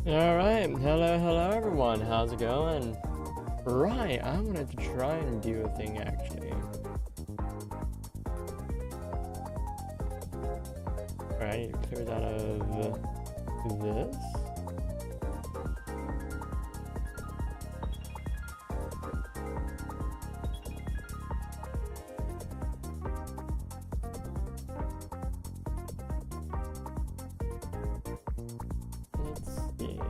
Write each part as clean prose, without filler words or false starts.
Alright, hello everyone, how's it going? Right, I wanted to try and do a thing actually. Alright, I need to clear that of this. Let's see.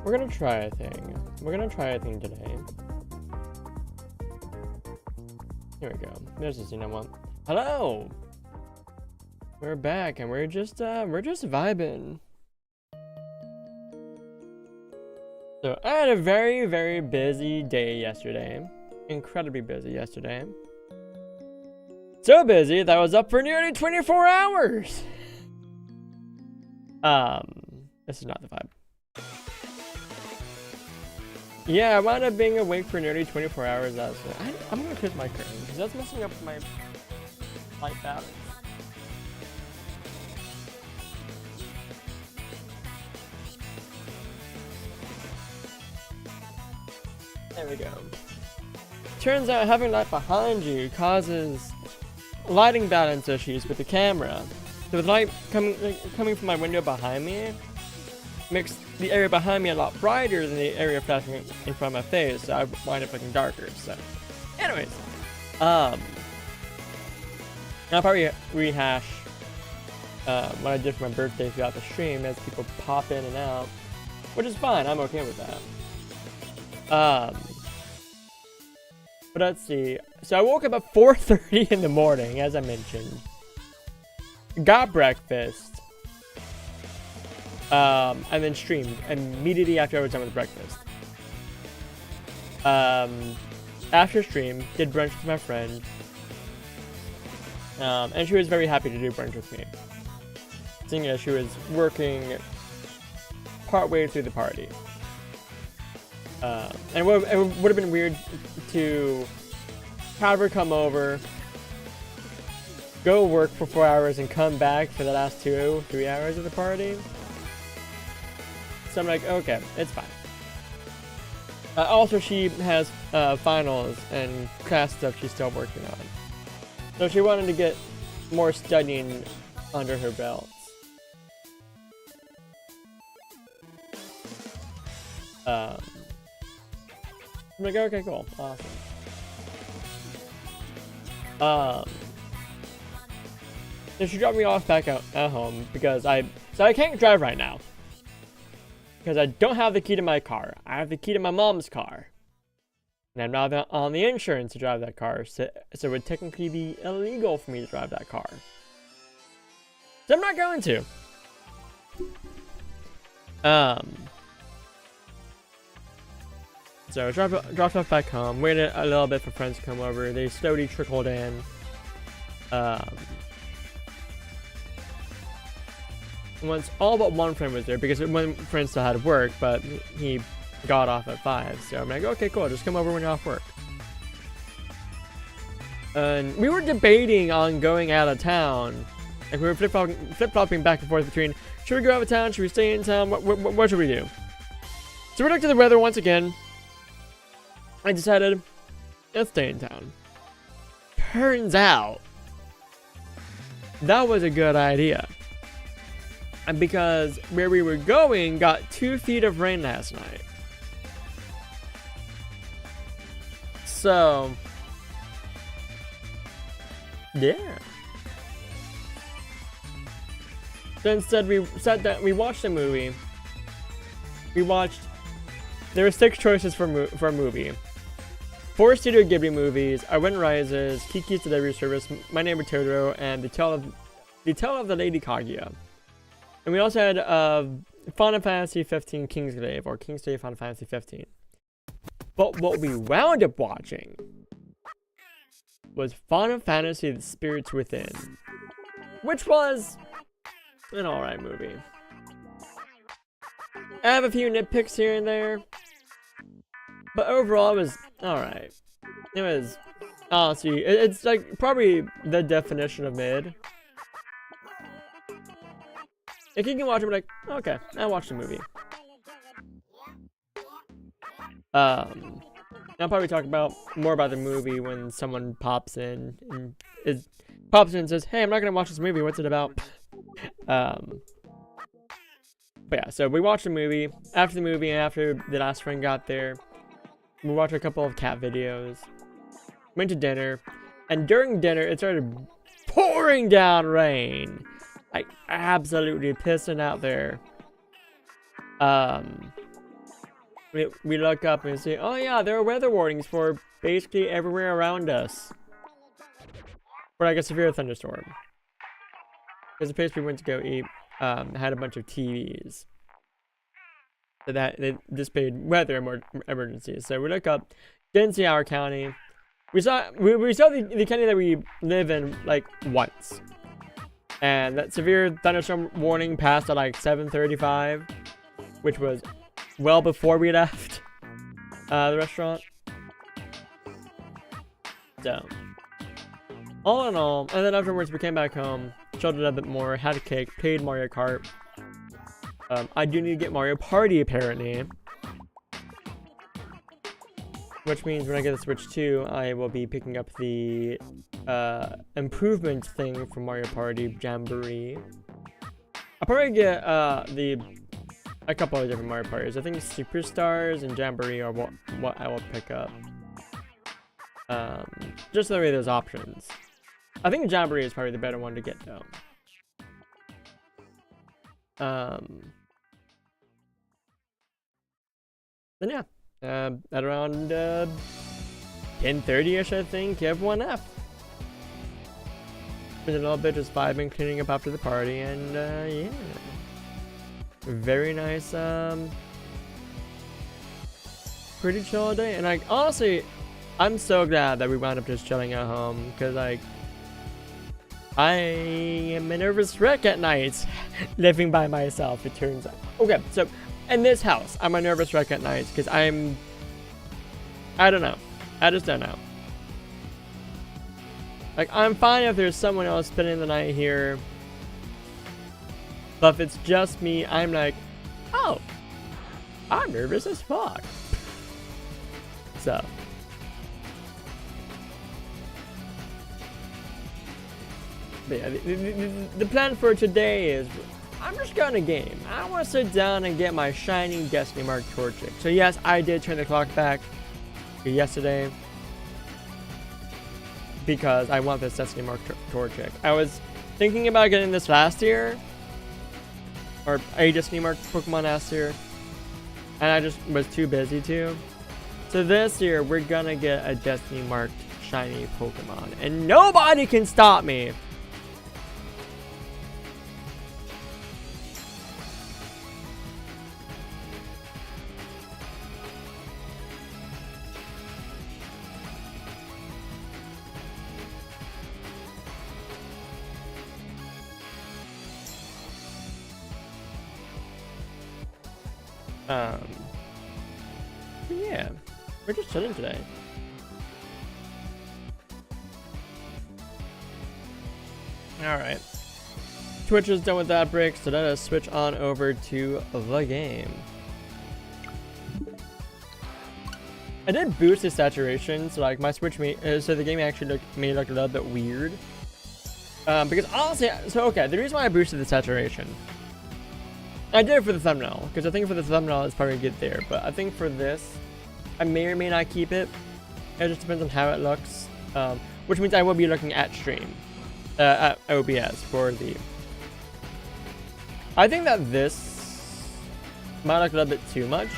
We're gonna try a thing. We're gonna try a thing today. Here we go. There's the scene I want. Hello! We're back and we're just vibing. So I had a very busy day yesterday. Incredibly busy yesterday. So busy that I was up for nearly 24 hours! This is not the vibe. Yeah, I wound up being awake for nearly 24 hours. I'm gonna close my curtain because that's messing up my light balance. There we go. Turns out having light behind you causes lighting balance issues with the camera. So the light coming from my window behind me makes the area behind me a lot brighter than the area flashing in front of my face, so I wind up looking darker. So, anyways, I'll probably rehash what I did for my birthday throughout the stream as people pop in and out, which is fine. I'm okay with that. But let's see. So I woke up at 4:30 in the morning, as I mentioned. Got breakfast. And then streamed immediately after I was done with breakfast. After stream, did brunch with my friend. And she was very happy to do brunch with me, seeing as she was working partway through the party. And it would have been weird to have her come over, go work for 4 hours, and come back for the last 2-3 hours of the party. So I'm like, okay, it's fine. Also, she has finals and class stuff she's still working on. So she wanted to get more studying under her belts. I'm like, okay, cool, awesome. So she dropped me off back at home because I can't drive right now. Because I don't have the key to my car. I have the key to my mom's car. And I'm not on the insurance to drive that car, so it would technically be illegal for me to drive that car. So I'm not going to. So I dropped off back home, waited a little bit for friends to come over. They slowly trickled in. Once all but one friend was there, because one friend still had work, but he got off at 5. So I'm like, okay, cool, just come over when you're off work. And we were debating on going out of town. Like, we were flip-flopping back and forth between, should we go out of town, should we stay in town, what should we do? So we looked at the weather once again. I decided, let's stay in town. Turns out, that was a good idea. And because where we were going got 2 feet of rain last night. So, yeah. So instead we watched a movie. There were 6 choices for a movie. 4 Studio Ghibli movies, Our Wind Rises, Kiki's Delivery Service, My Neighbor Totoro, and The Tale of the Lady Kaguya. And we also had Final Fantasy 15 Kingsglaive, or Kingsglaive Final Fantasy 15. But what we wound up watching was Final Fantasy: The Spirits Within, which was an alright movie. I have a few nitpicks here and there, but overall it was alright. It was, honestly, it's like probably the definition of mid. Like you can watch it and be like, okay, I watched the movie. I'll probably talk more about the movie when someone pops in and says, hey, I'm not gonna watch this movie, what's it about? But yeah, so we watched the movie. After the movie and after the last friend got there, we watched a couple of cat videos, went to dinner, and during dinner it started pouring down rain, like absolutely pissing out there. We look up and see, oh yeah, there are weather warnings for basically everywhere around us for like a severe thunderstorm. Because the place we went to go eat had a bunch of TVs. So they displayed weather emergencies. So we look up, didn't see our county. We saw the county that we live in like once. And that severe thunderstorm warning passed at like 7:35, which was well before we left the restaurant. So, all in all, and then afterwards we came back home, chilled a little bit more, had a cake, played Mario Kart. I do need to get Mario Party apparently, which means when I get the Switch 2, I will be picking up the improvement thing from Mario Party Jamboree. I'll probably get a couple of different Mario Parties. I think Superstars and Jamboree are what I will pick up. Just the way there's options. I think Jamboree is probably the better one to get though. Then yeah, at around 10:30ish, I think everyone left. Spent a little bit just vibing, cleaning up after the party, and yeah, very nice. Pretty chill day, and like honestly, I'm so glad that we wound up just chilling at home, because like I am a nervous wreck at night living by myself, it turns out. Okay, so in this house, I'm a nervous wreck at night because I don't know. I just don't know. Like, I'm fine if there's someone else spending the night here. But if it's just me, I'm like, oh, I'm nervous as fuck. So. But yeah, the plan for today is I'm just gonna game. I want to sit down and get my shiny Destiny Mark Torchic. So yes, I did turn the clock back to yesterday because I want this Destiny Mark Torchic. I was thinking about getting this last year, or a Destiny Mark Pokemon last year, and I just was too busy to. So this year we're gonna get a Destiny marked shiny Pokemon, and nobody can stop me. Yeah, we're just chilling today. Alright. Twitch is done with that break, so let us switch on over to the game. I did boost the saturation, so like my Switch so the game actually made it look a little bit weird. Because honestly, so okay, the reason why I boosted the saturation, I did it for the thumbnail, because I think for the thumbnail it's probably good there, but I think for this, I may or may not keep it. It just depends on how it looks, which means I will be looking at stream, at OBS for the... I think that this might look a little bit too much.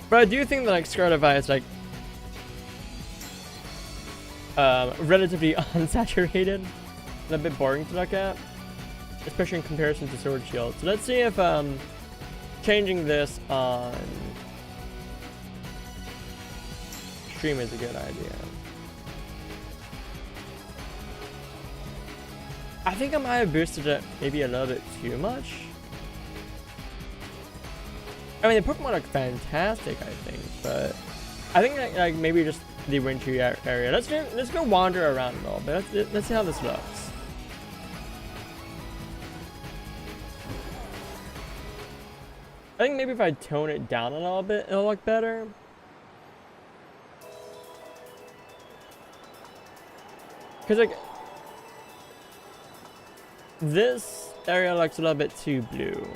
But I do think that like Scarlet Violet is like relatively unsaturated, a bit boring to look at, especially in comparison to Sword Shield. So let's see if changing this on stream is a good idea. I think I might have boosted it maybe a little bit too much. I mean, the Pokemon look fantastic, I think, but I think like maybe just the wintry area. Let's go wander around a little bit. Let's see how this looks. I think maybe if I tone it down a little bit, it'll look better. Cause like this area looks a little bit too blue.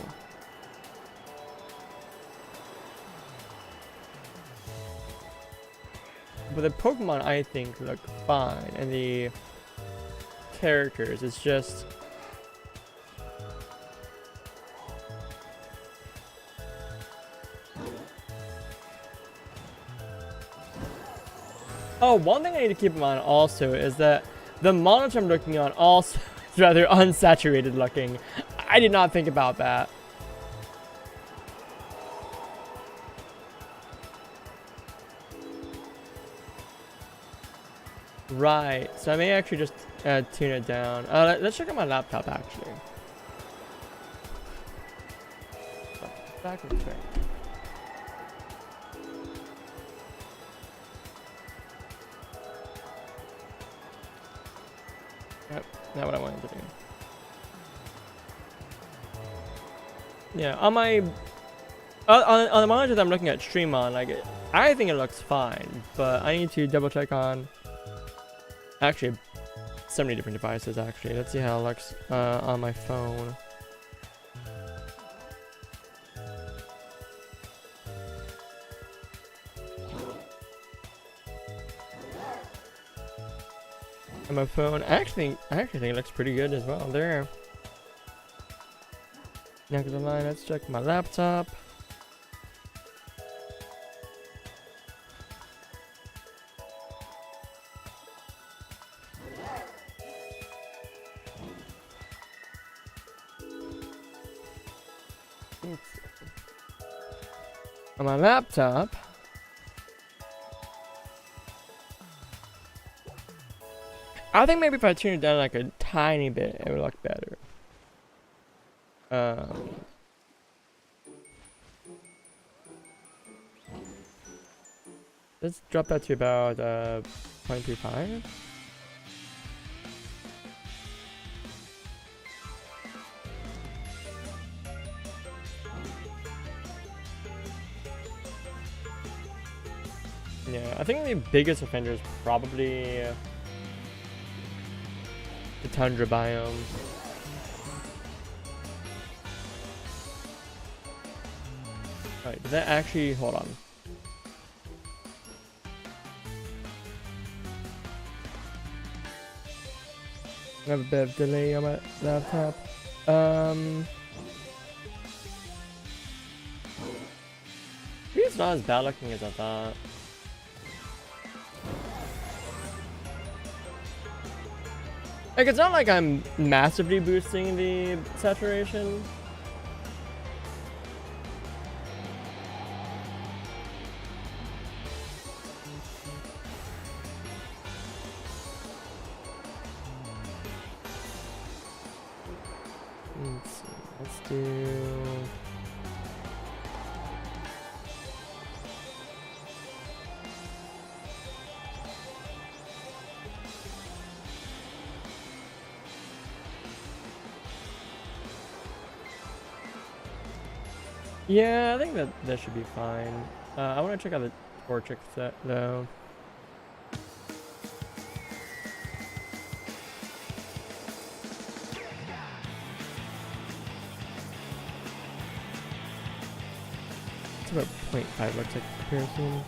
But the Pokemon, I think, look fine, and the characters, it's just oh, one thing I need to keep in mind also is that the monitor I'm looking on also is rather unsaturated looking. I did not think about that. Right, so I may actually just tune it down. Let's check out my laptop actually. Oh, back in track. Yep, not what I wanted to do. Yeah, on my on the monitor that I'm looking at stream on, like I think it looks fine, but I need to double check on. Actually, so many different devices actually. Let's see how it looks on my phone. On my phone, I actually think it looks pretty good as well. There. Next in line, let's check my laptop. On my laptop, I think maybe if I tune it down like a tiny bit, it would look better. Let's drop that to about 0.25. Yeah, I think the biggest offender is probably the tundra biome. Alright, did that actually... hold on. I have a bit of delay on my laptop. Maybe it's not as bad looking as I thought. Like, it's not like I'm massively boosting the saturation. Let's see, let's do... yeah, I think that should be fine. I want to check out the Torchic set though. It's about 0.5 looks like comparison.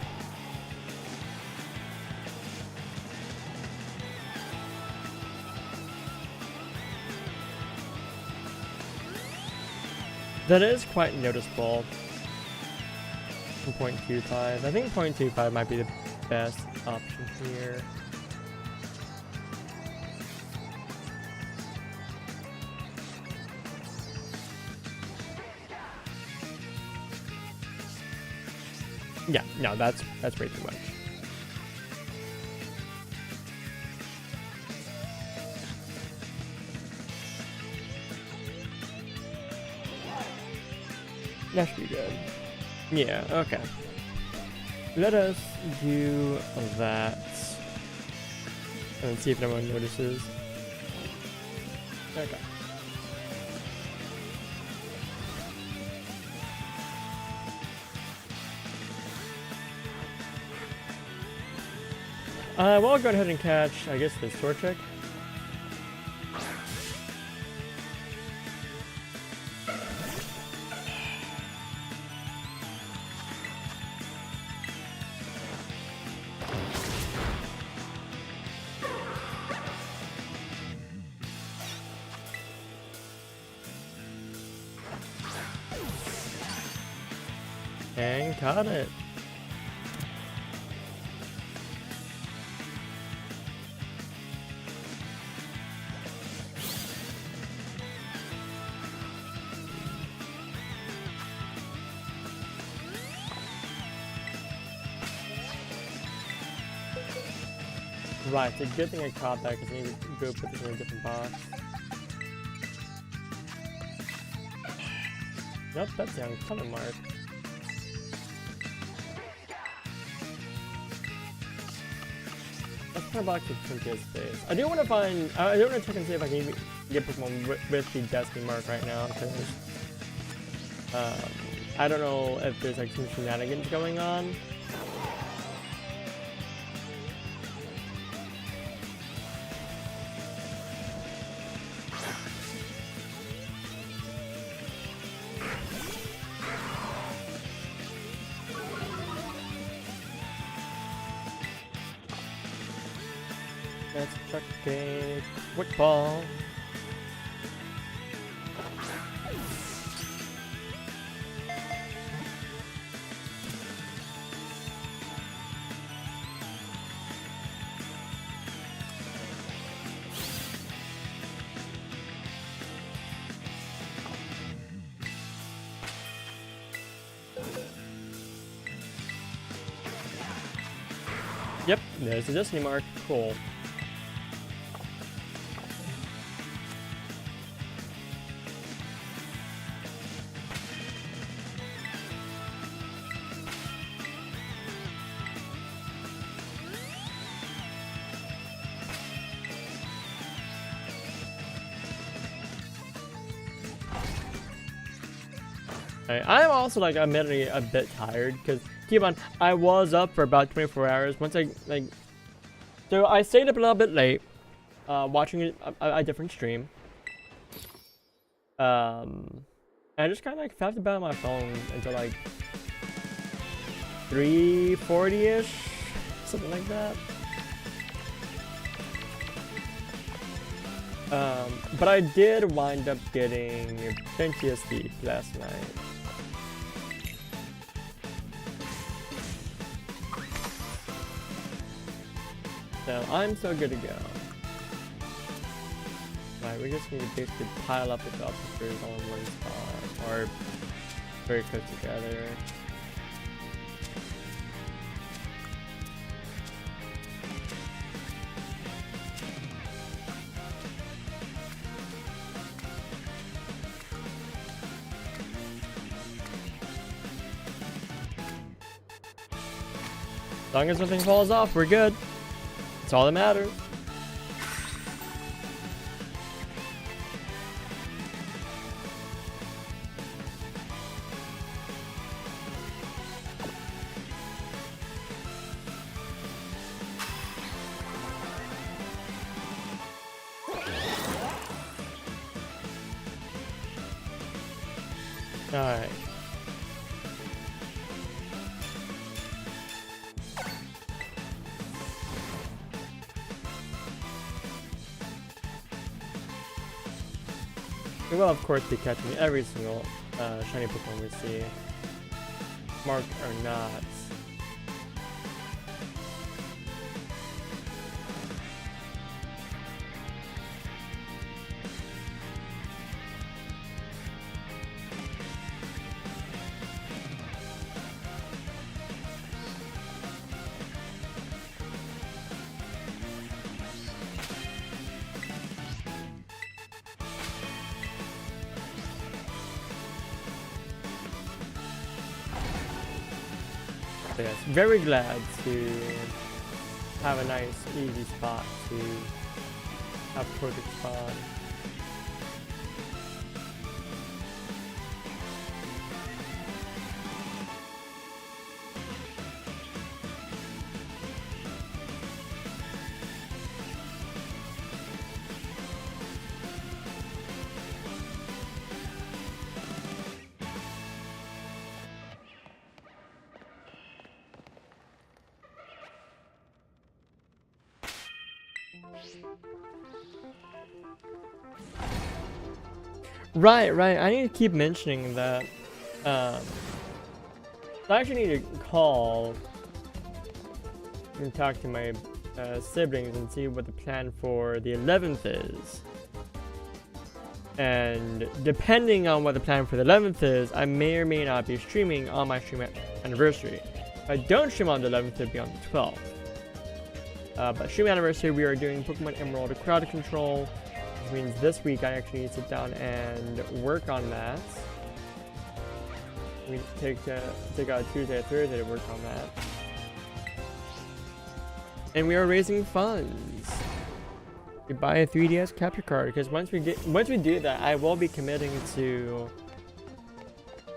That is quite noticeable. 0.25. I think 0.25 might be the best option here. Yeah, no, that's way too much. That should be good. Yeah, okay. Let us do that. And see if anyone notices. Okay. Well, I'll go ahead and catch, I guess, the store check. And caught it. Right, it's a good thing I caught that because I need to go put this in a different box. Nope, that's the uncommon mark. Let's put a box with Cynthia's face. I do want to find. I do want to check and see if I can get Pokemon with the Destiny mark right now because I don't know if there's like some shenanigans going on. Let's chuck a quick ball. Yep, there's the Destiny mark. Cool. I'm also like admittedly a bit tired because keep on, I was up for about 24 hours. Once I so I stayed up a little bit late, watching a different stream. I just kind of like faffed about my phone until like 3:40ish, something like that. But I did wind up getting plenty of sleep last night. So I'm so good to go. Right, we just need to basically pile up the officers all in one spot, or very close together. As long as nothing falls off, we're good. That's all that matters. Alright. We will of course be catching every single shiny Pokemon we see, marked or not. But yes, very glad to have a nice, easy spot to have perfect spawn. Right. I need to keep mentioning that. I actually need to call and talk to my siblings and see what the plan for the 11th is. And depending on what the plan for the 11th is, I may or may not be streaming on my stream anniversary. If I don't stream on the 11th, it'll be on the 12th. But stream anniversary, we are doing Pokemon Emerald crowd control. Which means this week I actually need to sit down and work on that. We take out Tuesday or Thursday to work on that. And we are raising funds. We buy a 3DS capture card because once we do that, I will be committing to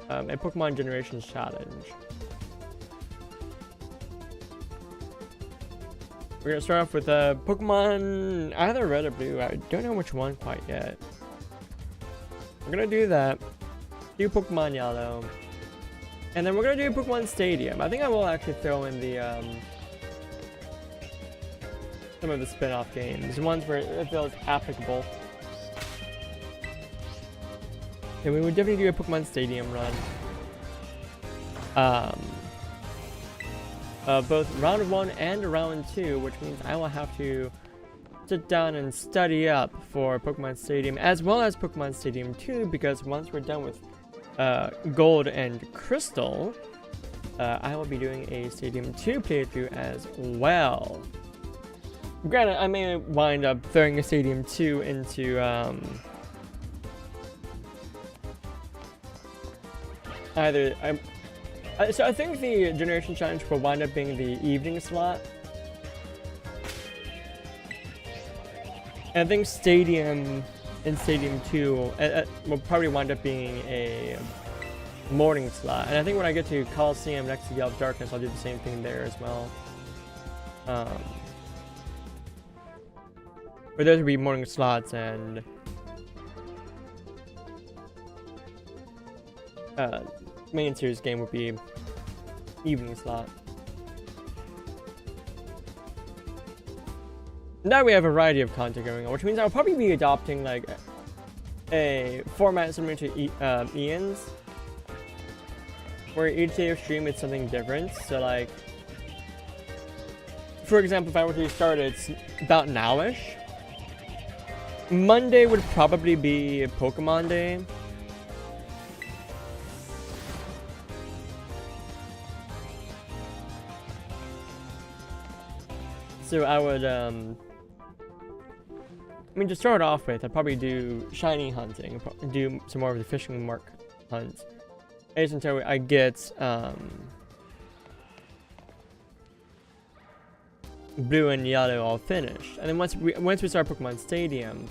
a Pokemon Generations challenge. We're gonna start off with Pokemon either Red or Blue. I don't know which one quite yet. We're gonna do that. Do Pokemon Yellow, and then we're gonna do Pokemon Stadium. I think I will actually throw in the some of the spin-off games, the ones where it feels applicable. And we would definitely do a Pokemon Stadium run. Both round 1 and round 2, which means I will have to sit down and study up for Pokemon Stadium as well as Pokemon Stadium 2, because once we're done with Gold and Crystal, I will be doing a Stadium 2 playthrough as well. Granted, I may wind up throwing a Stadium 2 into so I think the Generation Challenge will wind up being the evening slot. And I think Stadium and Stadium 2 will probably wind up being a morning slot. And I think when I get to Coliseum next to Yell of Darkness, I'll do the same thing there as well. But those will be morning slots, and main series game would be evening slot. Now we have a variety of content going on, which means I'll probably be adopting like a format similar to Ian's, where each day of stream is something different. So like, for example, if I were to start it about nowish, Monday would probably be Pokemon Day. So I would, I mean, to start off with, I'd probably do shiny hunting, do some more of the fishing mark hunts, as until I get blue and yellow all finished. And then once we start Pokemon Stadium,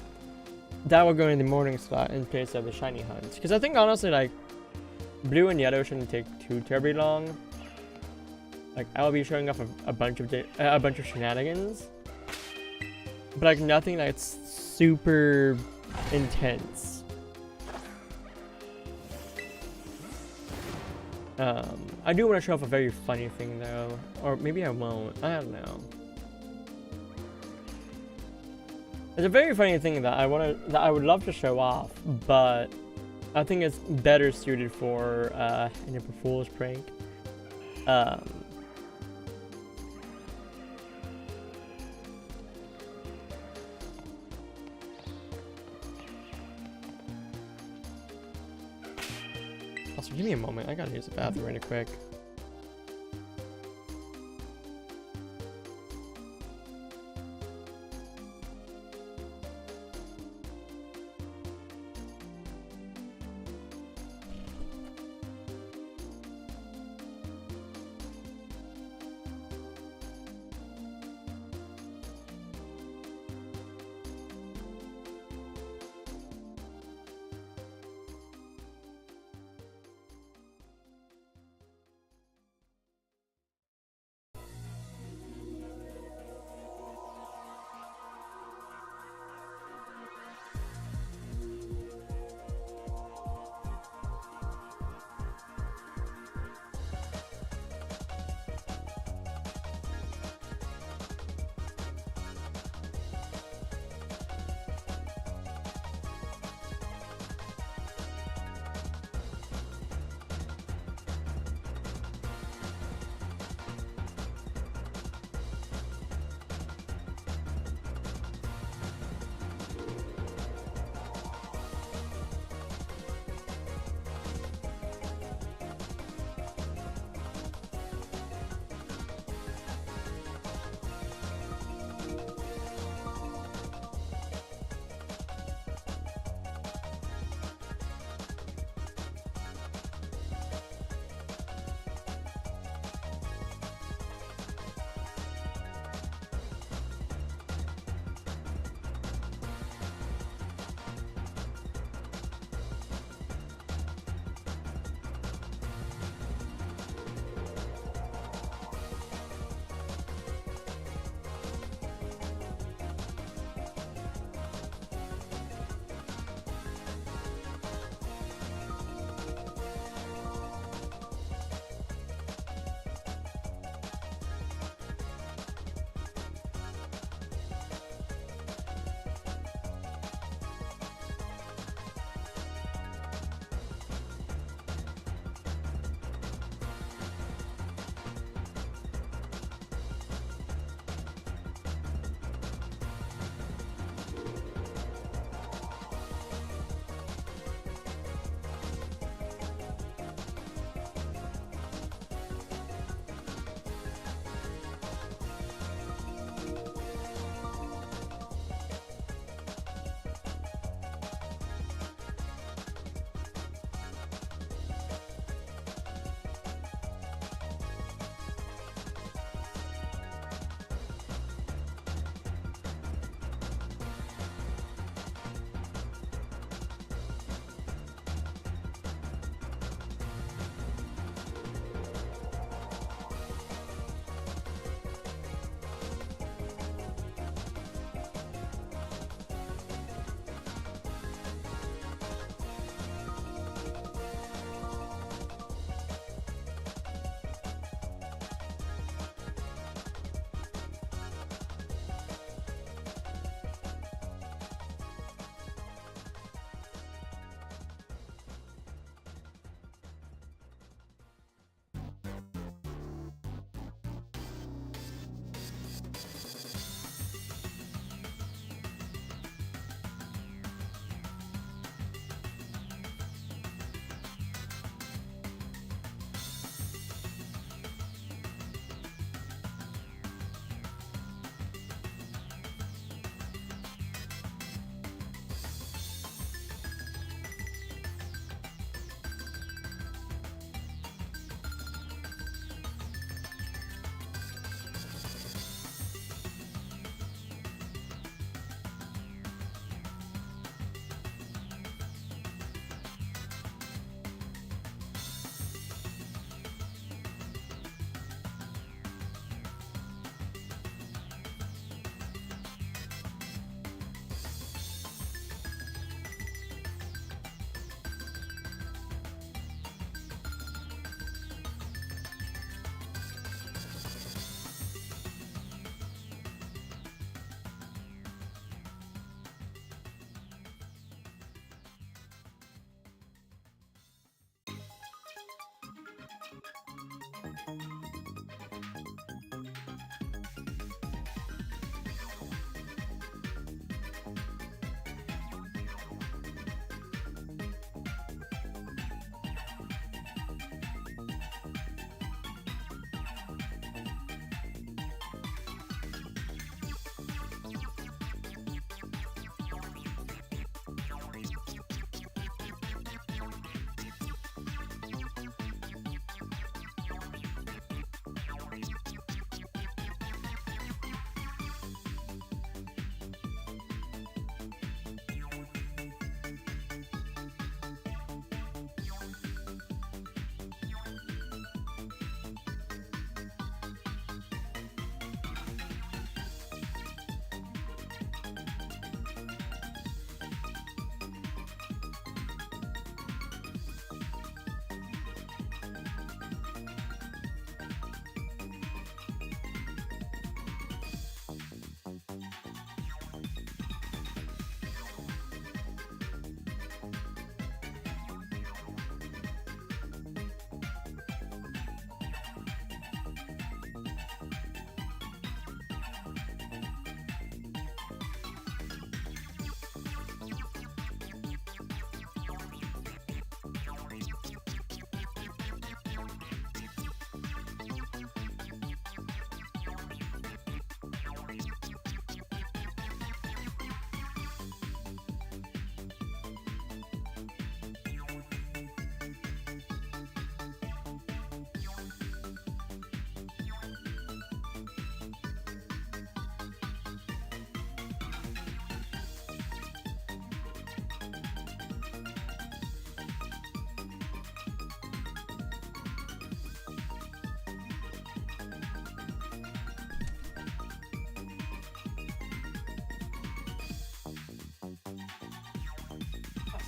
that will go in the morning slot in place of the shiny hunts. Because I think honestly, like, blue and yellow shouldn't take too terribly long. Like, I'll be showing off a bunch of shenanigans, but like nothing that's super intense. I do want to show off a very funny thing though, or maybe I won't. I don't know. It's a very funny thing that I would love to show off, but I think it's better suited for an April Fool's prank. Also, give me a moment. I gotta use the bathroom really quick.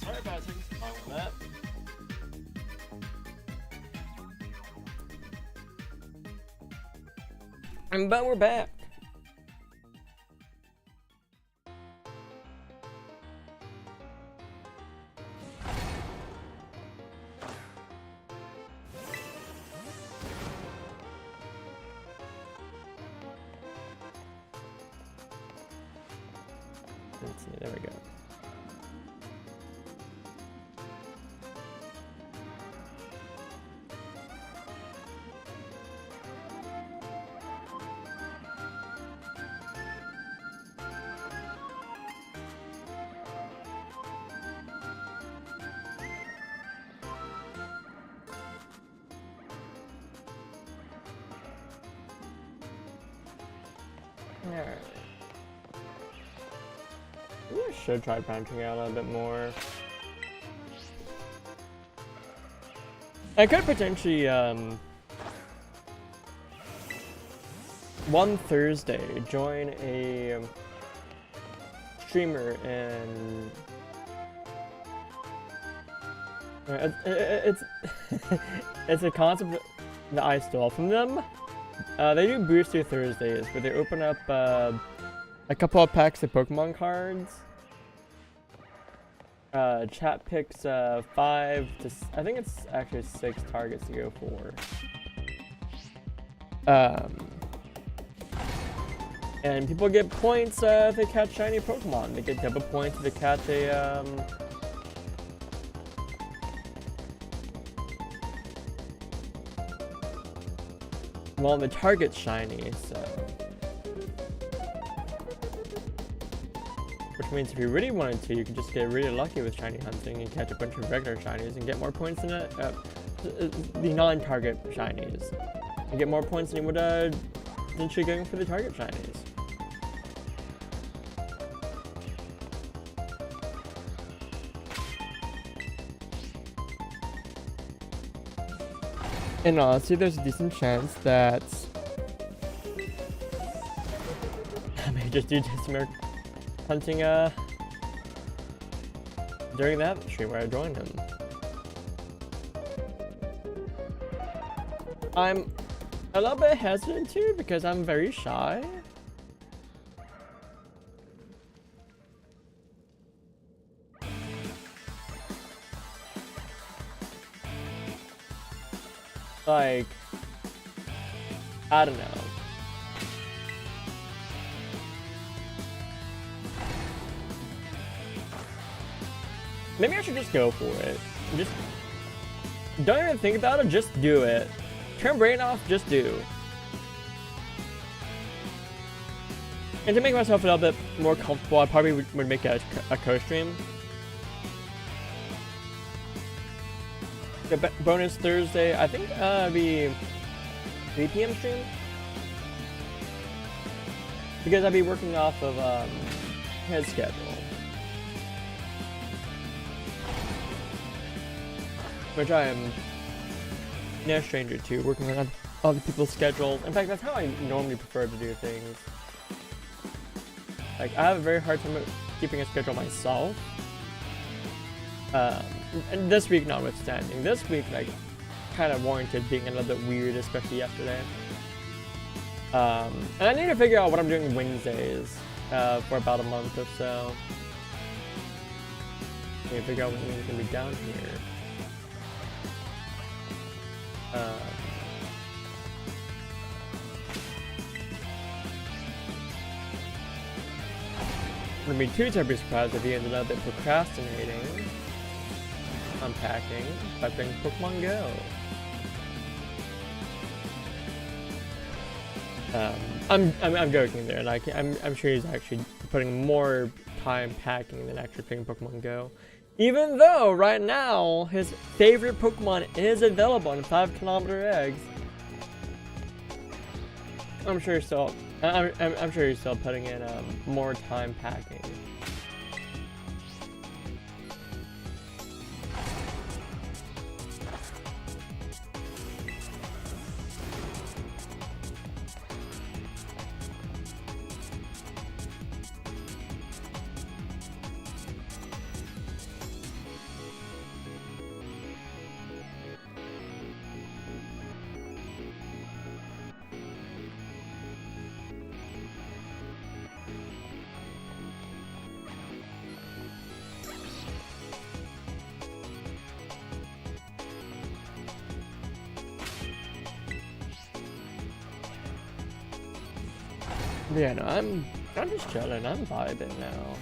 Sorry about taking so long with that. But we're back. Let's see, there we go. Alright. I should try branching out a little bit more. I could potentially, one Thursday, join a streamer and it's it's a concept that I stole from them. They do Bluesky Thursdays, where they open up a couple of packs of Pokemon cards. Chat picks 5 to I think it's actually 6 targets to go for. And people get points if they catch shiny Pokemon. They get double points if they catch a well, the target's shiny, so. Which means if you really wanted to, you could just get really lucky with shiny hunting and catch a bunch of regular shinies and get more points than the non-target shinies. And get more points than you would potentially going for the target shinies. And honestly, there's a decent chance that I may just do some hunting during that stream where I joined him. I'm a little bit hesitant too because I'm very shy. Like, I don't know. Maybe I should just go for it. Just don't even think about it, just do it. Turn brain off, just do. And to make myself a little bit more comfortable, I probably would make a co-stream. The bonus Thursday, I think it'd be 3 PM stream. Because I'd be working off of his schedule. Which I am no stranger to, working on other people's schedules. In fact, that's how I normally prefer to do things. Like, I have a very hard time keeping a schedule myself. And this week notwithstanding. This week, like, kind of warranted being a little bit weird, especially yesterday. And I need to figure out what I'm doing Wednesdays for about a month or so. I need to figure out when I'm going to be down here. I'd be too terribly surprised if he ended up procrastinating, unpacking, by playing Pokemon Go. I'm joking there, like I'm sure he's actually putting more time packing than actually playing Pokemon Go. Even though right now his favorite Pokemon is available in 5-kilometer eggs. I'm sure he's still putting in more time packing. Yeah, no, I'm just chilling. I'm vibing now.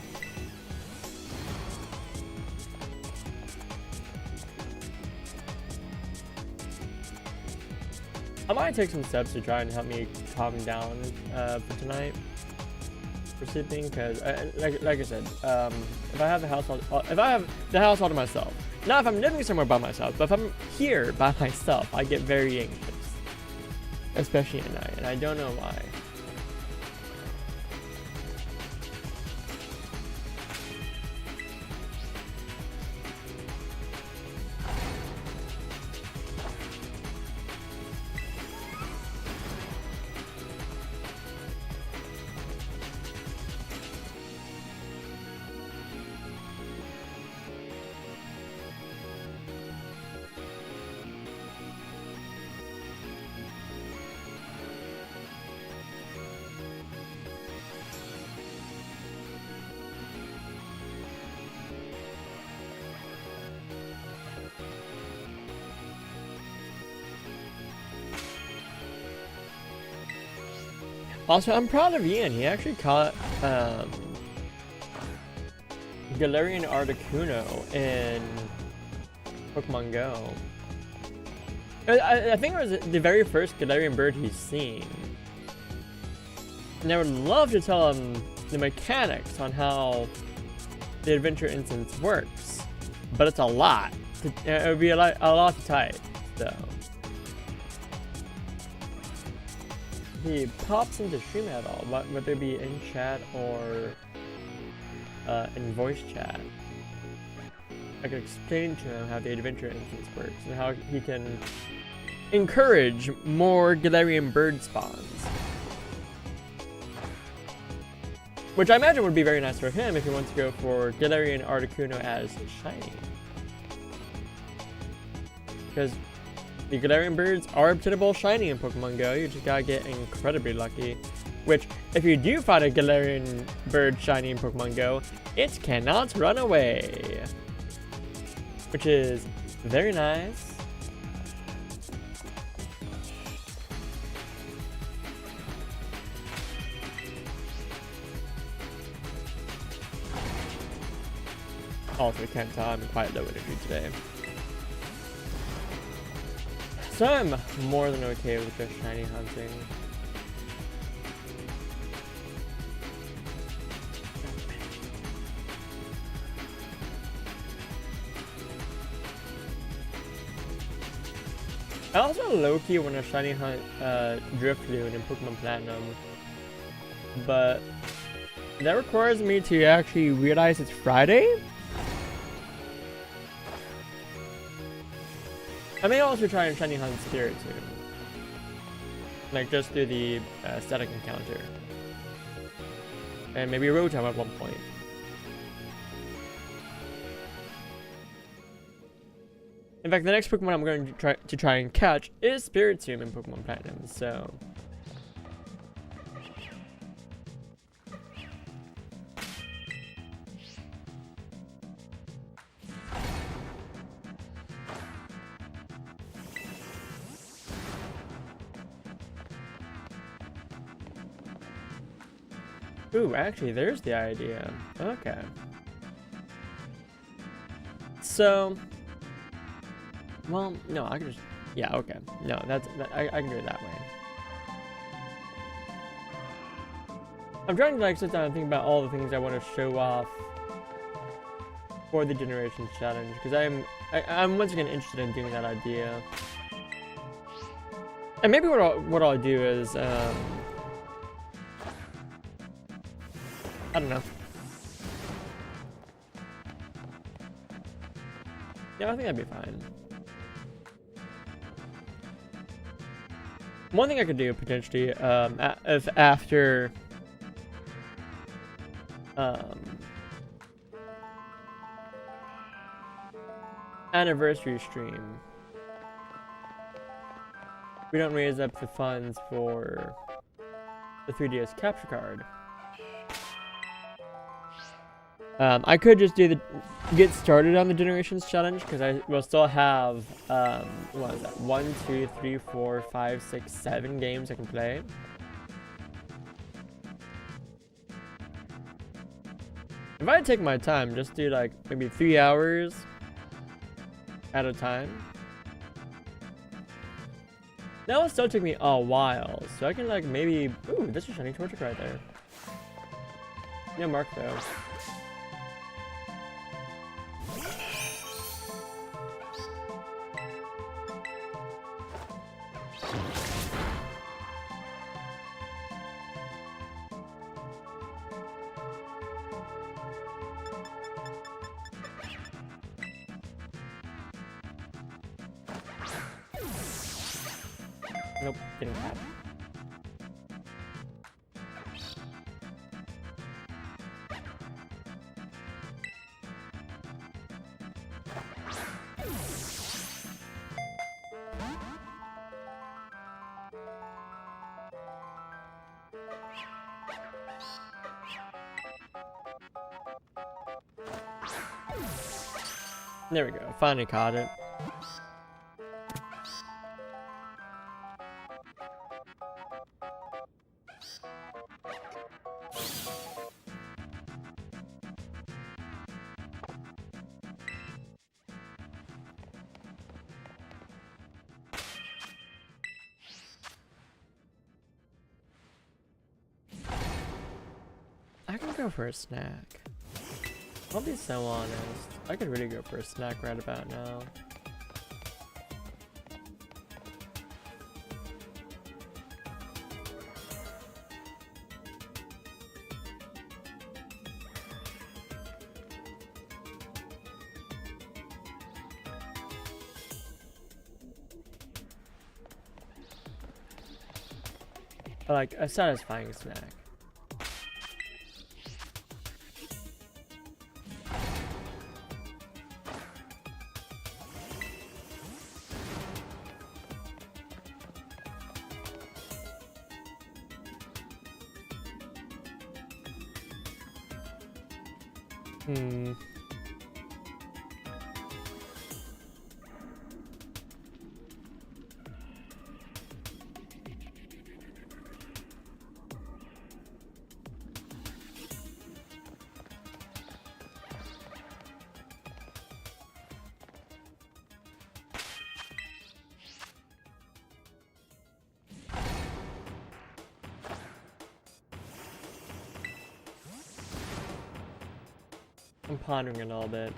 I might take some steps to try and help me calm down for tonight, for sleeping. Because, like I said, if I have the house all to myself, not if I'm living somewhere by myself, but if I'm here by myself, I get very anxious, especially at night, and I don't know why. Also, I'm proud of Ian. He actually caught Galarian Articuno in Pokemon Go. I think it was the very first Galarian bird he's seen. And I would love to tell him the mechanics on how the adventure instance works. But it's a lot. It would be a lot to type, so. He pops into stream at all, whether it be in chat or in voice chat. I can explain to him how the adventure instance works and how he can encourage more Galarian bird spawns. Which I imagine would be very nice for him if he wants to go for Galarian Articuno as shiny. Because the Galarian birds are obtainable shiny in Pokemon Go, you just gotta get incredibly lucky. Which, if you do find a Galarian bird shiny in Pokemon Go, it cannot run away. Which is very nice. Also, can't tell I'm quite low energy today. So I'm more than okay with just shiny hunting. I also low-key want to shiny hunt Drifloon in Pokemon Platinum, but that requires me to actually realize it's Friday? I may also try and shiny hunt Spirit too. Like just do the static encounter. And maybe Rotom at one point. In fact, the next Pokemon I'm going to try and catch is Spiritomb in Pokemon Platinum, so... Ooh, actually, there's the idea. Okay. So... Well, no, I can just... Yeah, okay. No, I can do it that way. I'm trying to like sit down and think about all the things I want to show off for the Generations Challenge, because I'm once again interested in doing that idea. And maybe what I'll do is I don't know. Yeah, I think that'd be fine. One thing I could do potentially, if after anniversary stream, we don't raise up the funds for the 3DS capture card. I could just do get started on the Generations Challenge, because I will still have what is that? 1, 2, 3, 4, 5, 6, 7 games I can play. If I take my time, just do like maybe 3 hours at a time, that will still take me a while. So I can like maybe, ooh, this is shiny Torchic right there. Yeah, mark though. Nope, didn't happen. There we go, finally caught it. I can go for a snack. I'll be so honest. I could really go for a snack right about now. Like a satisfying snack. I'm pondering it a little bit.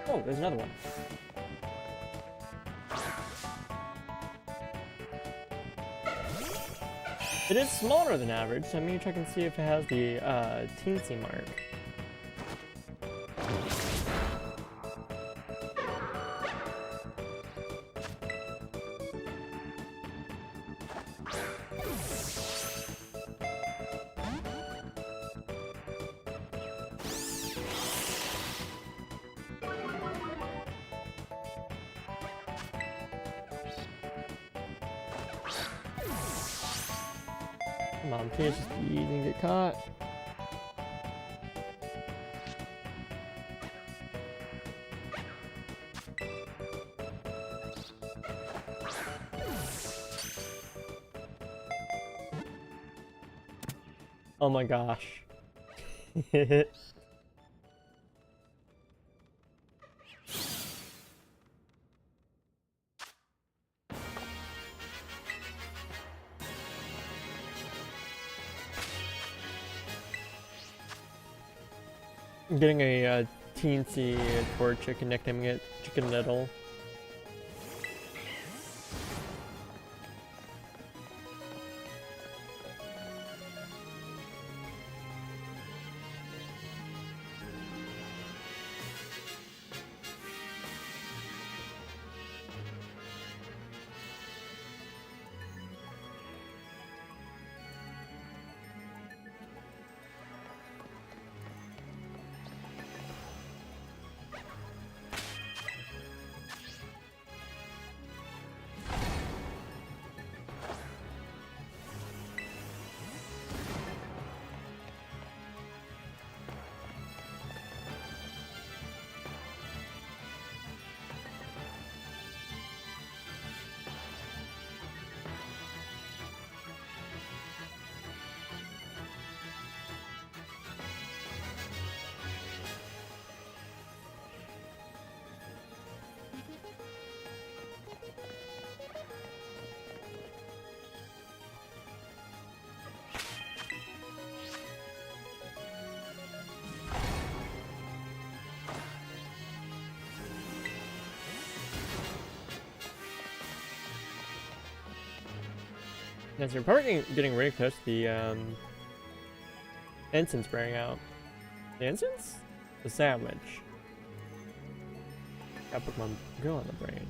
Oh, there's another one. It is smaller than average, so I'm gonna check and see if it has the teensy mark. Come on, please just be easy and get caught. Oh my gosh. I'm getting a teensy toward chicken, nicknaming it Chicken Little. Yes, you're probably getting really close to the incense burning out. The incense? The sandwich. Got Pokemon Go on the brain.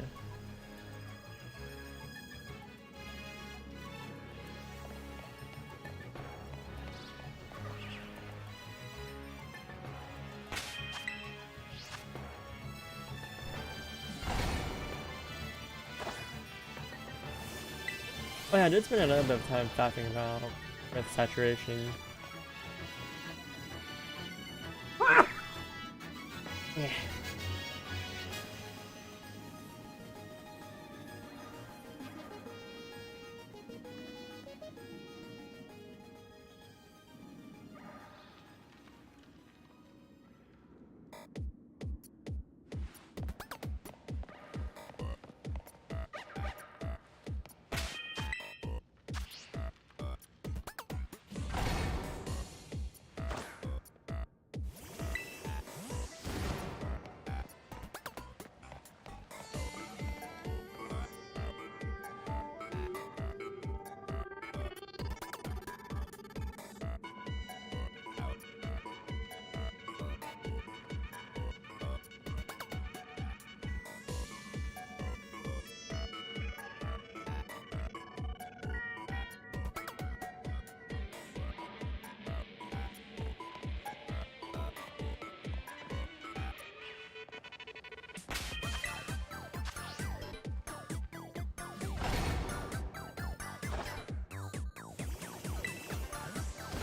Oh yeah, I did spend a little bit of time talking about with saturation. Yeah.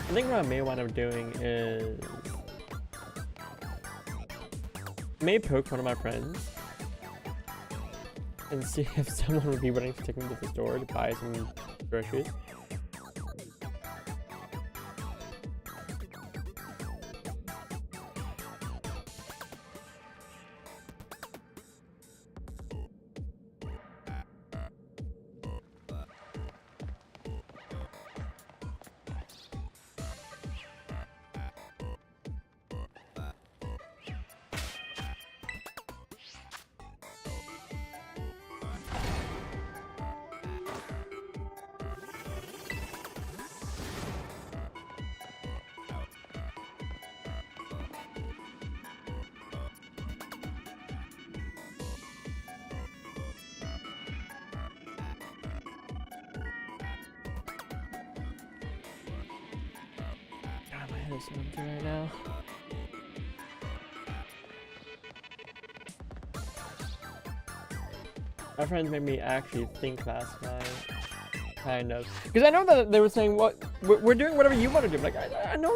I think what I may wind up doing is may poke one of my friends and see if someone would be willing to take me to the store to buy some groceries. That is empty right now. My friends made me actually think last night. Kind of. Because I know that they were saying, what, we're doing whatever you want to do. Like, I know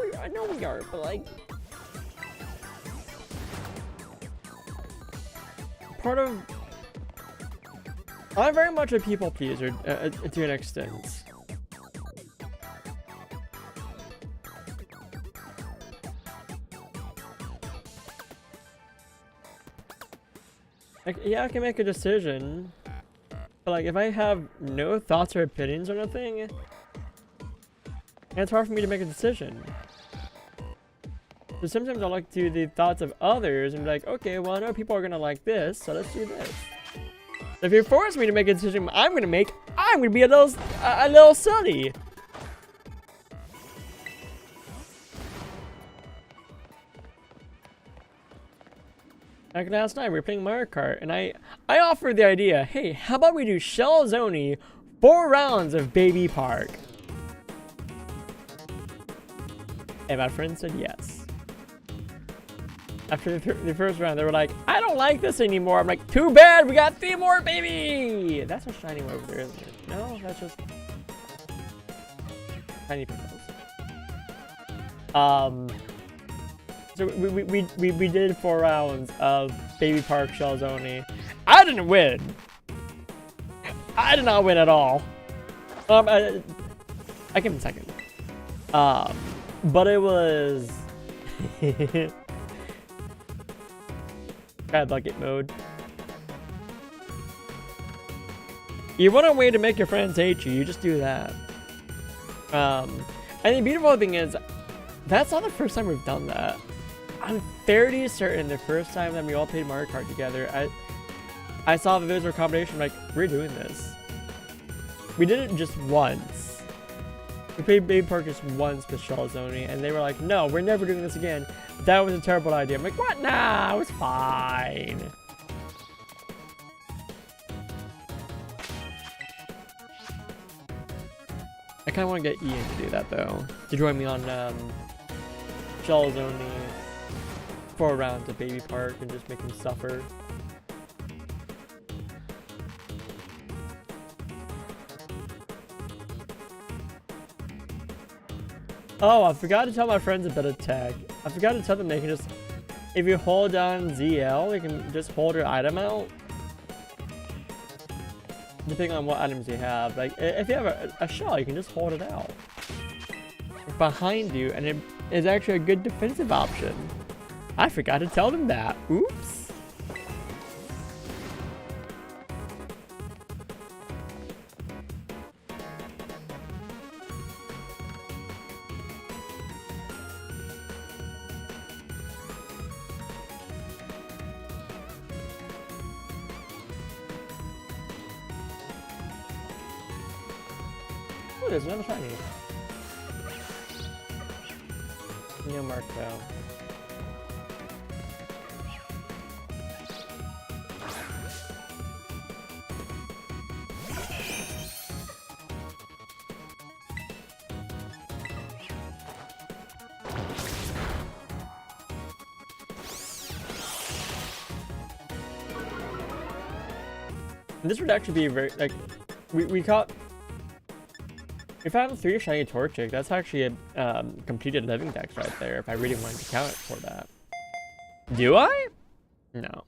we are, but like... Part of... I'm very much a people pleaser, to an extent. Like, yeah, I can make a decision, but like if I have no thoughts or opinions or nothing, it's hard for me to make a decision. So sometimes I like to do the thoughts of others and be like, okay, well I know people are gonna like this, so let's do this. If you force me to make a decision I'm gonna be a little silly. Like last night, we were playing Mario Kart, and I offered the idea, hey, how about we do Shells only 4 rounds of Baby Park? And my friend said yes. After the first round, they were like, I don't like this anymore. I'm like, too bad, we got 3 more, baby! That's a shiny one over there, isn't it? No, that's just... Tiny pickles. So we did 4 rounds of Baby Park Shells only. I didn't win. I did not win at all. I came in second. But it was bad bucket mode. You want a way to make your friends hate you, you just do that. And the beautiful thing is, that's not the first time we've done that. I'm fairly certain the first time that we all played Mario Kart together, I saw the visual combination, like, we're doing this. We did it just once. We played Baby Park just once with Shells only, and they were like, no, we're never doing this again. That was a terrible idea. I'm like, what? Nah, it was fine. I kind of want to get Ian to do that, though. To join me on Shells only 4 rounds of Baby Park and just make him suffer. Oh, I forgot to tell my friends a bit of tech. I forgot to tell them they can just, if you hold down ZL, you can just hold your item out. Depending on what items you have. Like, if you have a shell, you can just hold it out behind you, and it is actually a good defensive option. I forgot to tell them that. Oops. Oh, there's another shiny. No mark though. And this would actually be very, like, we found 3 shiny Torchic. That's actually a completed living dex right there, if I really wanted to count it for that. Do I? No.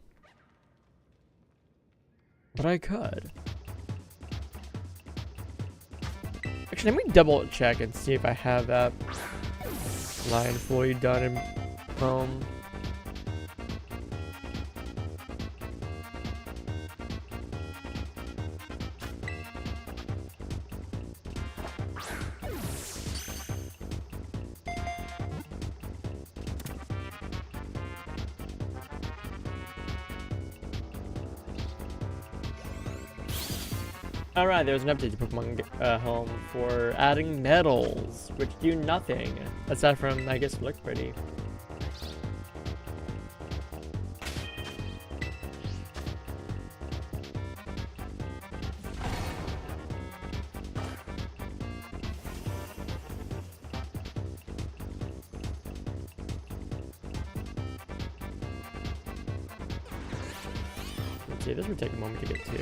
But I could. Actually, let me double check and see if I have that line fully done in Chrome. Alright, there's an update to Pokemon Home for adding medals, which do nothing, aside from, I guess, look pretty. see, this would take a moment to get to.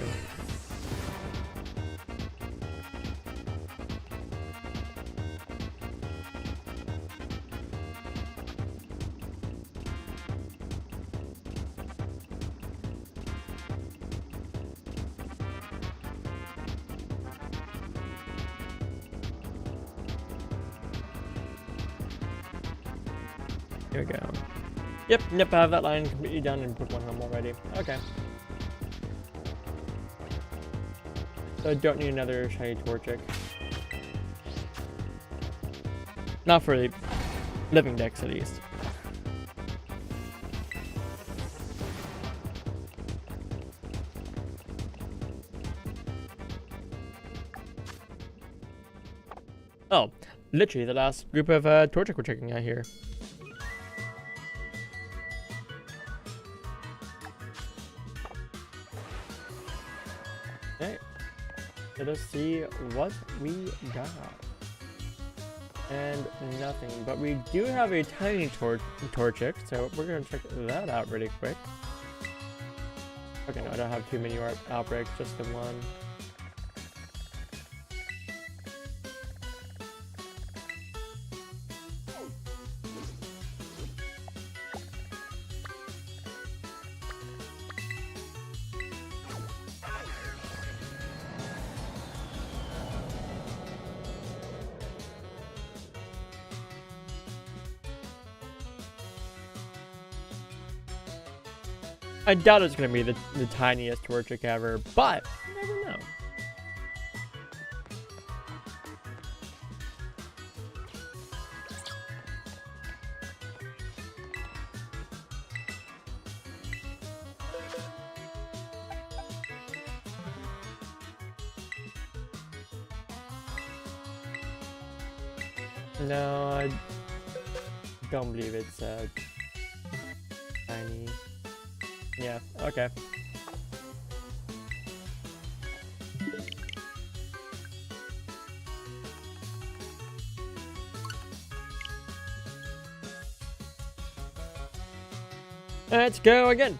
Here we go. Yep, I have that line completely done in book 1 home already. Okay. So I don't need another shiny Torchic. Not for the living decks, at least. Oh, literally the last group of Torchic we're checking out here. Okay, let us see what we got. And nothing, but we do have a tiny Torchic, so we're gonna check that out really quick. Okay, no, I don't have too many outbreaks, just the one. I doubt it's going to be the tiniest Torchic ever, but you never know. No, I don't believe it's tiny. Yeah, okay. Let's go again.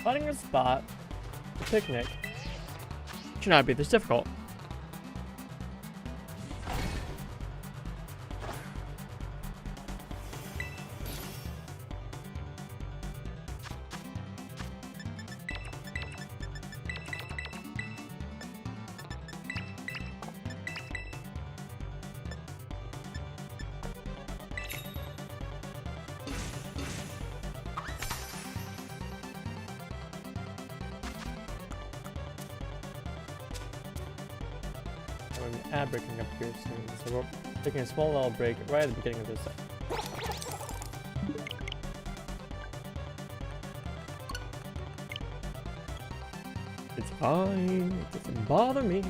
Finding a spot to picnic should not be this difficult. Ad breaking up here soon, so we're taking a small little break right at the beginning of this set. It's fine, it doesn't bother me.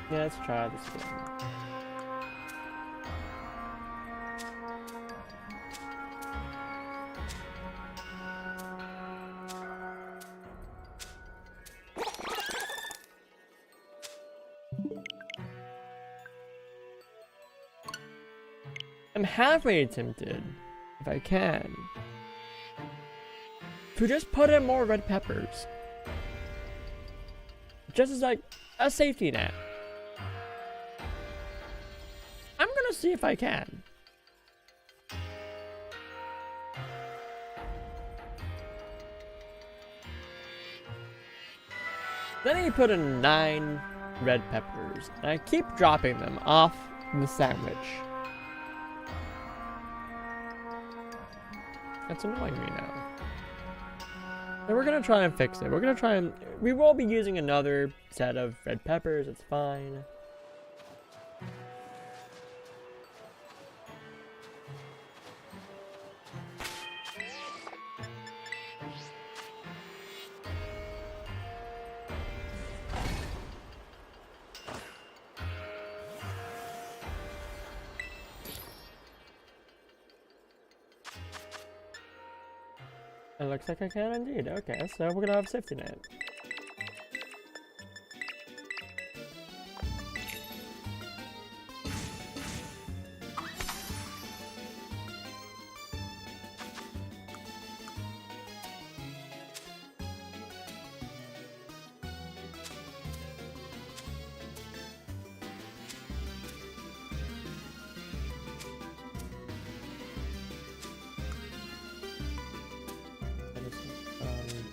Yeah, let's try this again. I'm halfway tempted, if I can, to just put in more red peppers. Just as like a safety net. I'm gonna see if I can. Then he put in 9 red peppers, and I keep dropping them off the sandwich. That's annoying me now. And we're gonna try and fix it. We're gonna try and... We will be using another set of red peppers, it's fine. It looks like I can indeed. Okay, so we're gonna have safety net.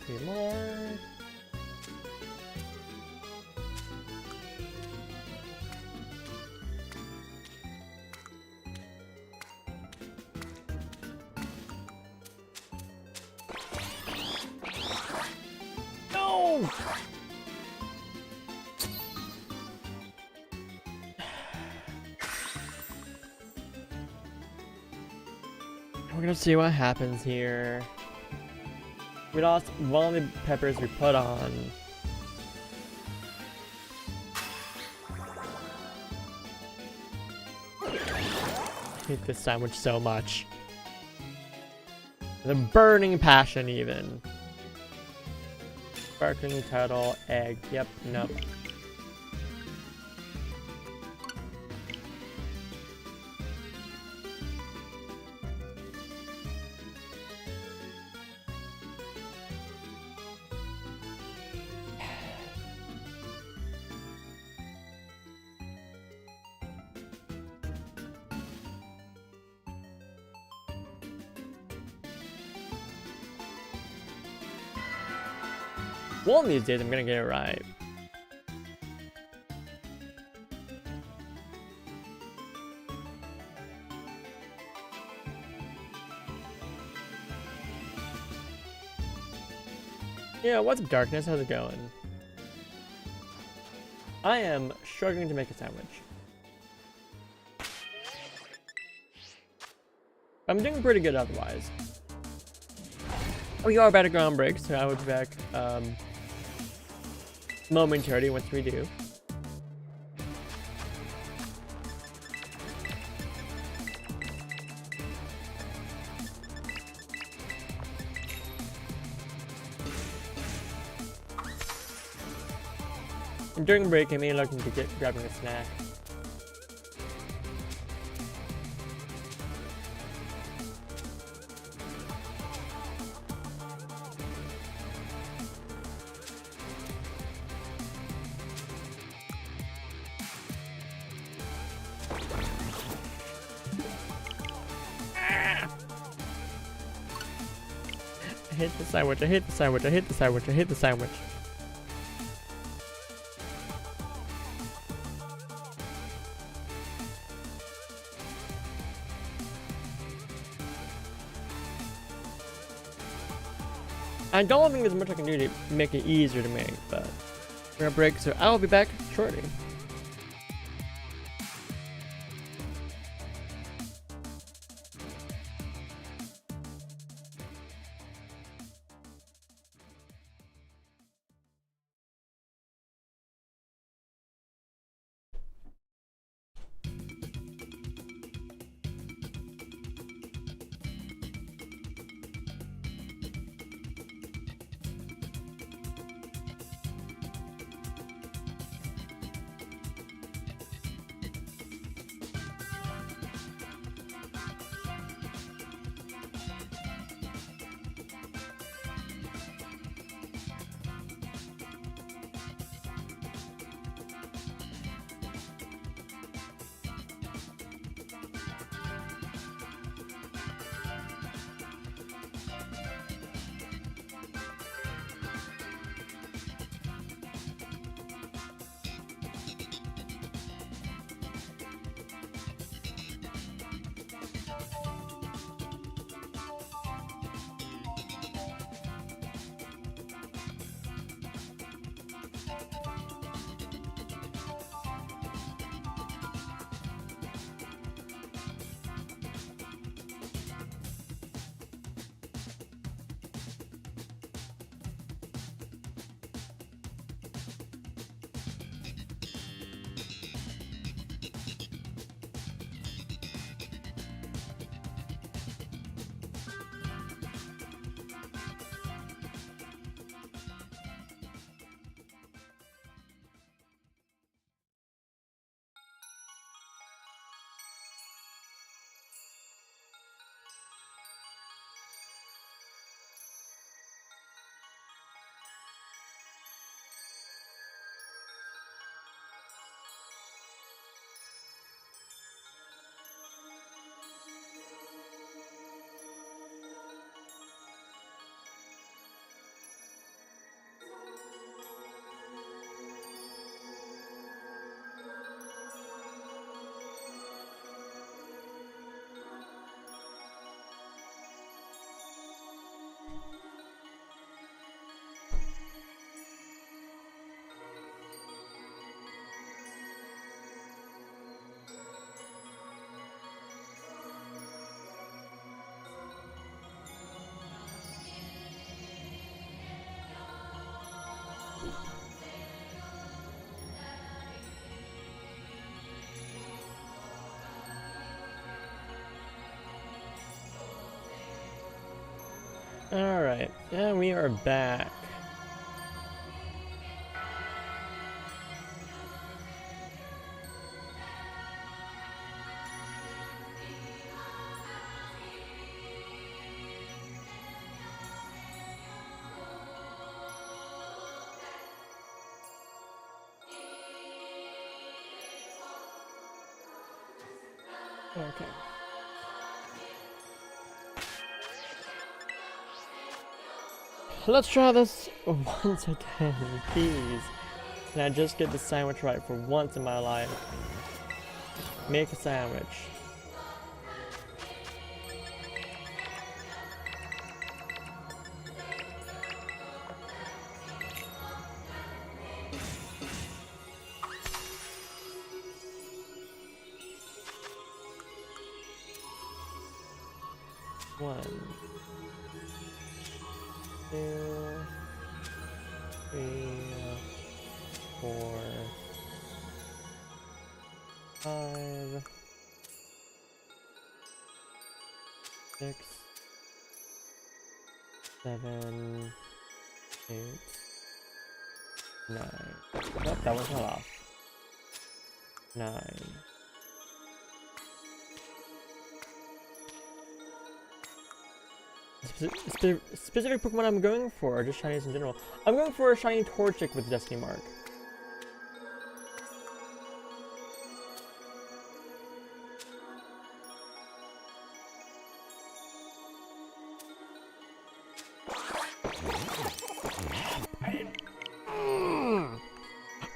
Three more. No! We're gonna see what happens here. We lost one of the peppers we put on. I hate this sandwich so much. The burning passion even. Sparkling turtle, egg, yep, nope. One of these days I'm gonna get it right. Yeah, what's up, Darkness? How's it going? I am struggling to make a sandwich. I'm doing pretty good otherwise. We are about to go on break, so I will be back momentarily once we do. During break, I may be looking to grabbing a snack. I hate the sandwich, I hate the sandwich, I hate the sandwich, I hate the sandwich. I don't think there's much I can do to make it easier to make, but we're gonna break, so I will be back shortly. Alright, and we are back. Okay. Let's try this once again, please. Can I just get the sandwich right for once in my life? Make a sandwich. One, two, three, 4, 5, 6, 7, 8, 9. Nope, that was not off. 9. Specific Pokemon I'm going for, or just shinies in general. I'm going for a shiny Torchic with Destiny Mark.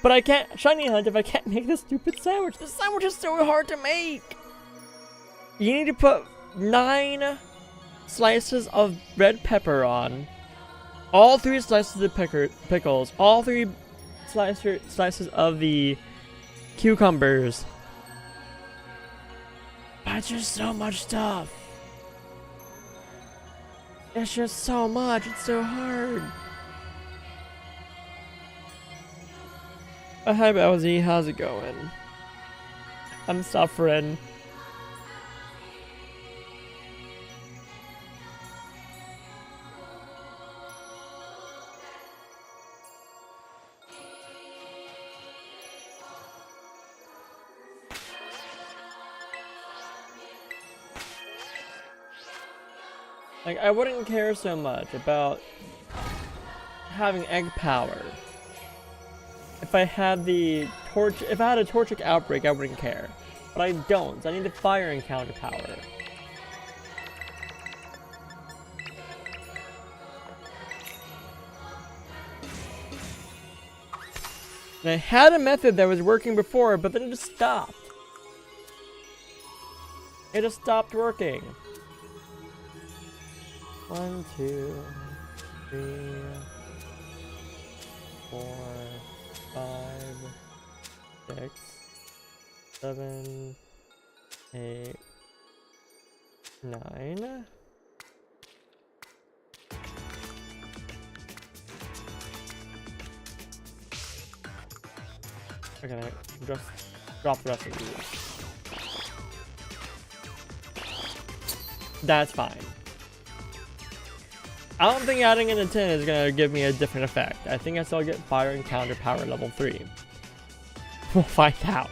But I can't shiny hunt if I can't make this stupid sandwich. This sandwich is so hard to make. You need to put 9 slices of red pepper on, all 3 slices of pickles, all 3 slices of the cucumbers. That's just so much stuff. It's just so much. It's so hard. Oh, hi, Bowsy. How's it going? I'm suffering. Like, I wouldn't care so much about having egg power. If I had a Torchic outbreak, I wouldn't care. But I don't. I need the fire encounter power. And I had a method that was working before, but then it just stopped. It just stopped working. 1, 2, 3, 4, 5, 6, 7, 8, 9. Okay, just drop the rest of these. That's fine. I don't think adding in a 10 is gonna give me a different effect. I think I still get fire encounter power level 3. We'll find out.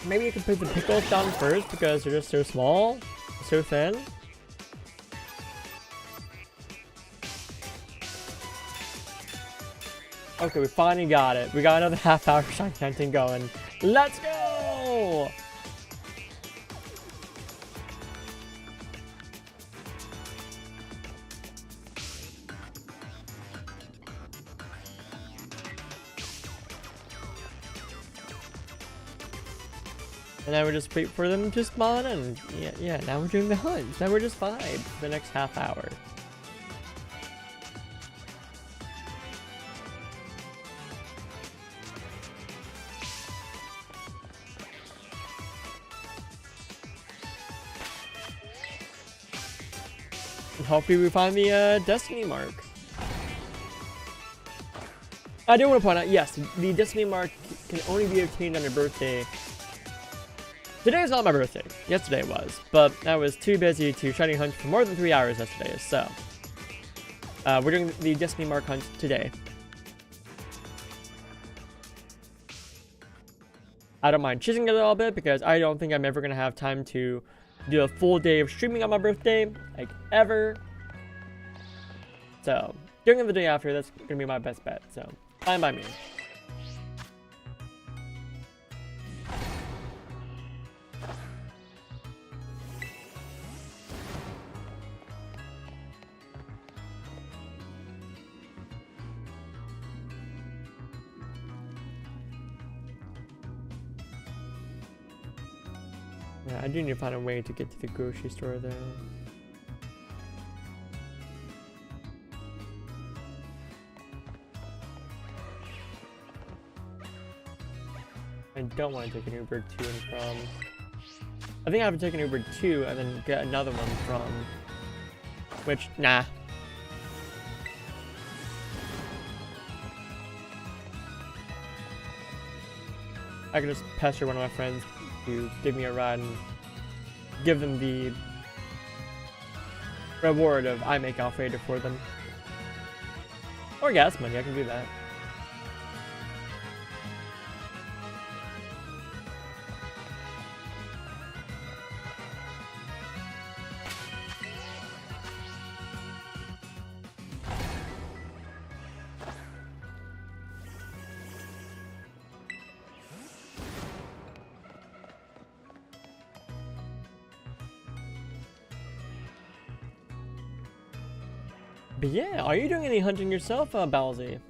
Maybe you can put the pickles down first because they're just so small, so thin. Okay, we finally got it. We got another half-hour shiny hunting going. Let's go! And now we're just wait for them to spawn, and yeah, now we're doing the hunt. Now we're just fine for the next half hour. And hopefully we find the Destiny Mark. I do want to point out, yes, the Destiny Mark can only be obtained on your birthday. Today is not my birthday. Yesterday was, but I was too busy to shiny hunt for more than 3 hours yesterday, so we're doing the Destiny Mark hunt today. I don't mind choosing it a little bit because I don't think I'm ever going to have time to do a full day of streaming on my birthday, like ever. So, doing it the day after, that's going to be my best bet, so fine by me. Yeah, I do need to find a way to get to the grocery store though. I don't want to take an Uber to and from. I think I have to take an Uber to and then get another one from. Which, nah. I can just pester one of my friends to give me a ride and give them the reward of I make Alfredo for them. Or gas money, I can do that. But yeah, are you doing any hunting yourself, Bowsy?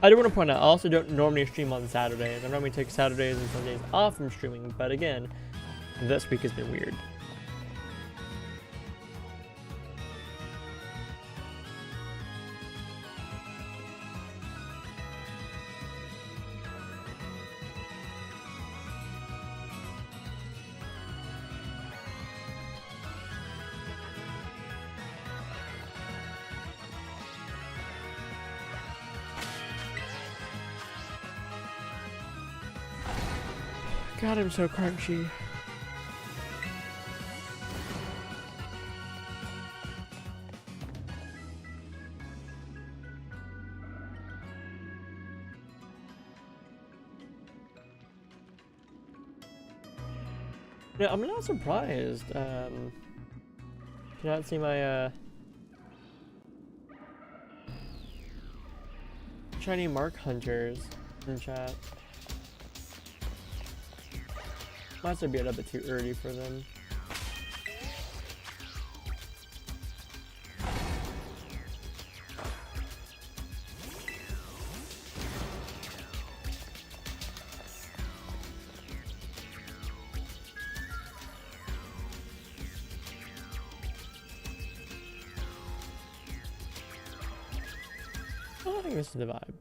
I do want to point out, I also don't normally stream on Saturdays. I normally take Saturdays and Sundays off from streaming, but again, this week has been weird. God, I'm so crunchy. Yeah, I'm not surprised. Can you not see my shiny mark hunters in chat? Might still be a little bit too early for them. I think this is the vibe.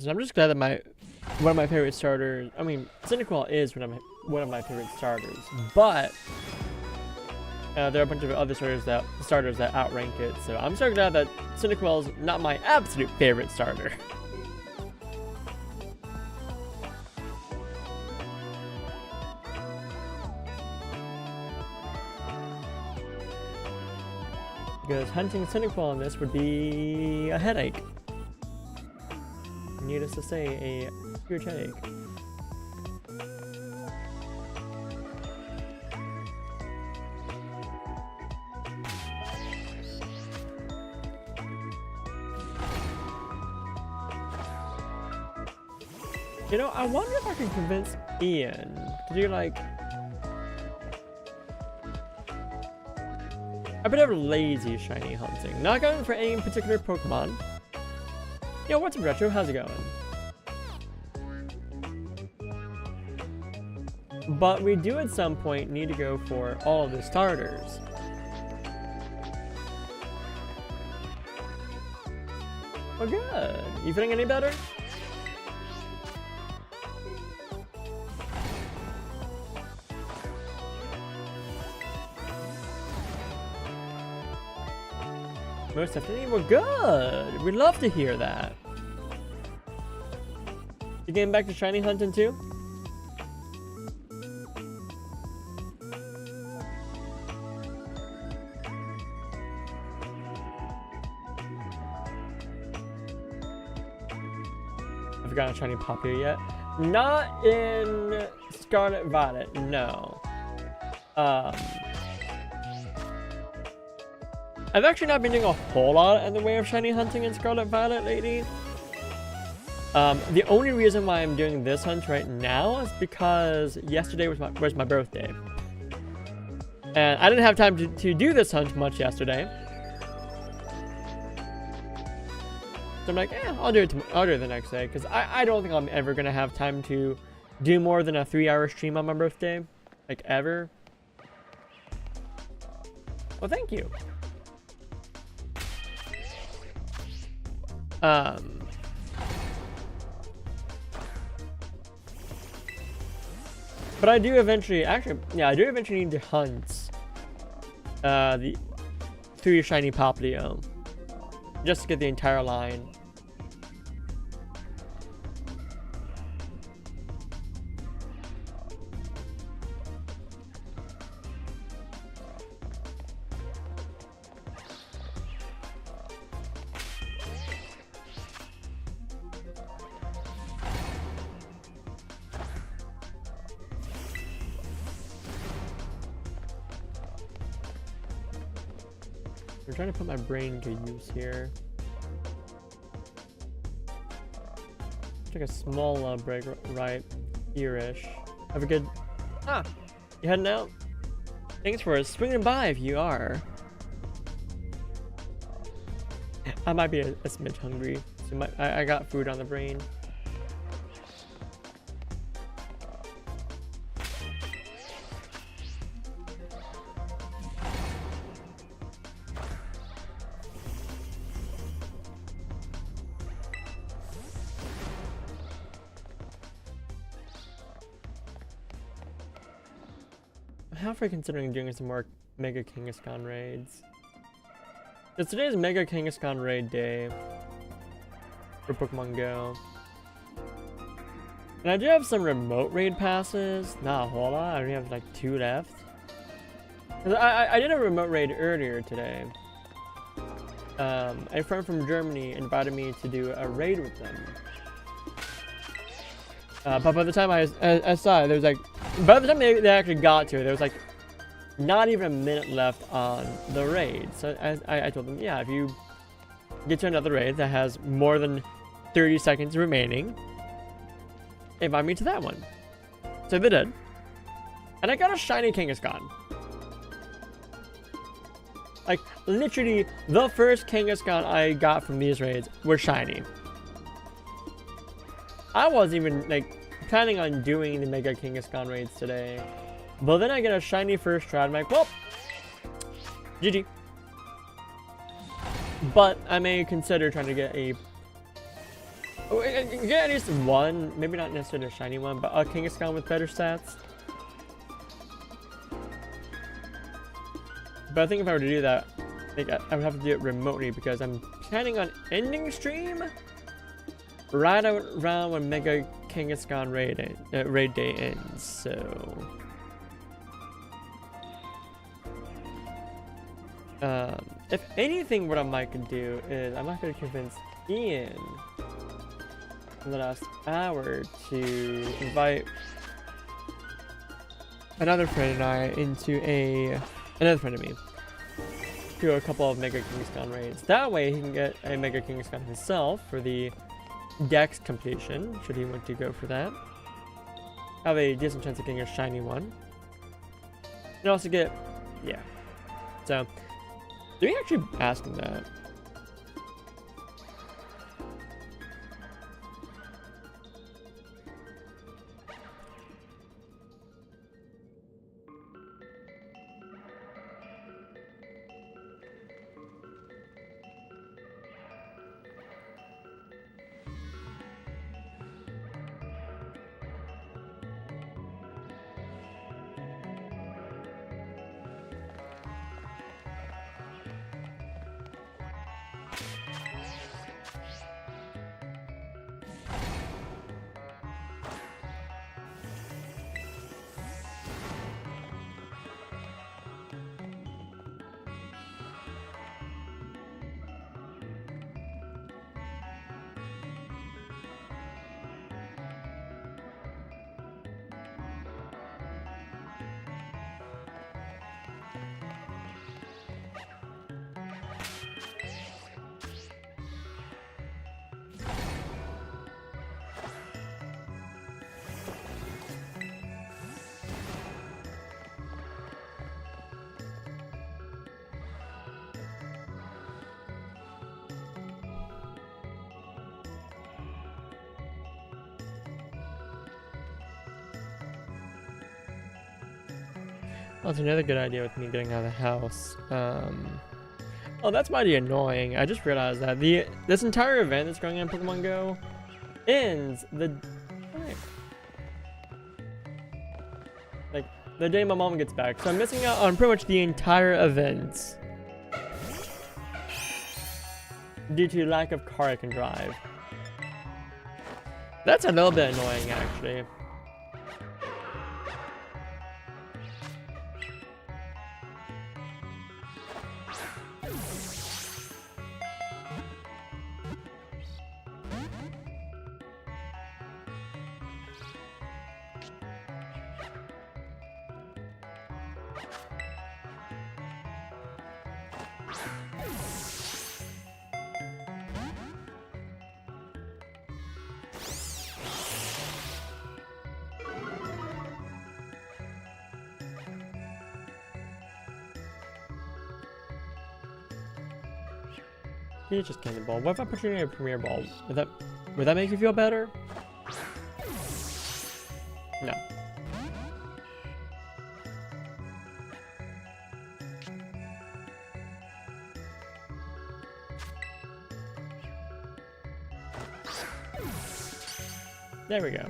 So I'm just glad that one of my favorite starters. I mean, Cyndaquil is one of my favorite starters, but there are a bunch of other starters that outrank it. So I'm so glad that Cyndaquil is not my absolute favorite starter. Because hunting Cyndaquil on this would be a headache. Needless to say, a huge headache. You know, I wonder if I can convince Ian to do like a bit of lazy shiny hunting. Not going for any particular Pokemon. Yo, what's up, Retro? How's it going? But we do at some point need to go for all of the starters. Oh, good. You feeling any better? Most definitely. Well, good. We'd love to hear that. You getting back to shiny hunting too? I forgot a shiny Popular yet. Not in Scarlet Violet, no. I've actually not been doing a whole lot in the way of shiny hunting in Scarlet Violet lately. The only reason why I'm doing this hunt right now is because yesterday was my birthday. And I didn't have time to do this hunt much yesterday. So I'm like, I'll do it the next day. Because I don't think I'm ever going to have time to do more than a 3-hour stream on my birthday. Like, ever. Well, thank you. But I do eventually, I do eventually need to hunt the 3 shiny Poplio just to get the entire line. I'm trying to put my brain to use here. Take a small break right here-ish. Have a good... You heading out? Thanks for swinging by if you are. I might be a smidge hungry. So I got food on the brain. I'm halfway considering doing some more Mega Kangaskhan raids. Because today is Mega Kangaskhan raid day for Pokemon Go. And I do have some remote raid passes. Not a whole lot. I only have like 2 left. I did a remote raid earlier today. A friend from Germany invited me to do a raid with them. But by the time I saw it, there was like... By the time they actually got to it, there was like not even a minute left on the raid. So I told them, yeah, if you get to another raid that has more than 30 seconds remaining, invite me to that one. So they did. And I got a shiny Kangaskhan. Like, literally, the first Kangaskhan I got from these raids were shiny. I wasn't even, like, planning on doing the Mega Kangaskhan raids today. But then I get a shiny first try, I'm like, well, GG. But I may consider trying to get a You get at least one, maybe not necessarily a shiny one, but a Kangaskhan with better stats. But I think if I were to do that, I think I would have to do it remotely because I'm planning on ending stream right around when Mega Kangaskhan raid day ends. So, if anything, what I might do is I might be able to convince Ian in the last hour to invite another friend and I into another friend of me to a couple of Mega Kangaskhan raids. That way he can get a Mega Kangaskhan himself for the Dex completion, should he want to go for that. Have a decent chance of getting a shiny one. And also get, yeah. So, did we actually ask him that? That's another good idea with me getting out of the house. Oh, that's mighty annoying. I just realized that this entire event that's going on in Pokemon Go ends like the day my mom gets back. So I'm missing out on pretty much the entire event due to lack of car I can drive. That's a little bit annoying, actually. You just candy ball. What if I put you in a premier ball? Would that make you feel better? No. There we go.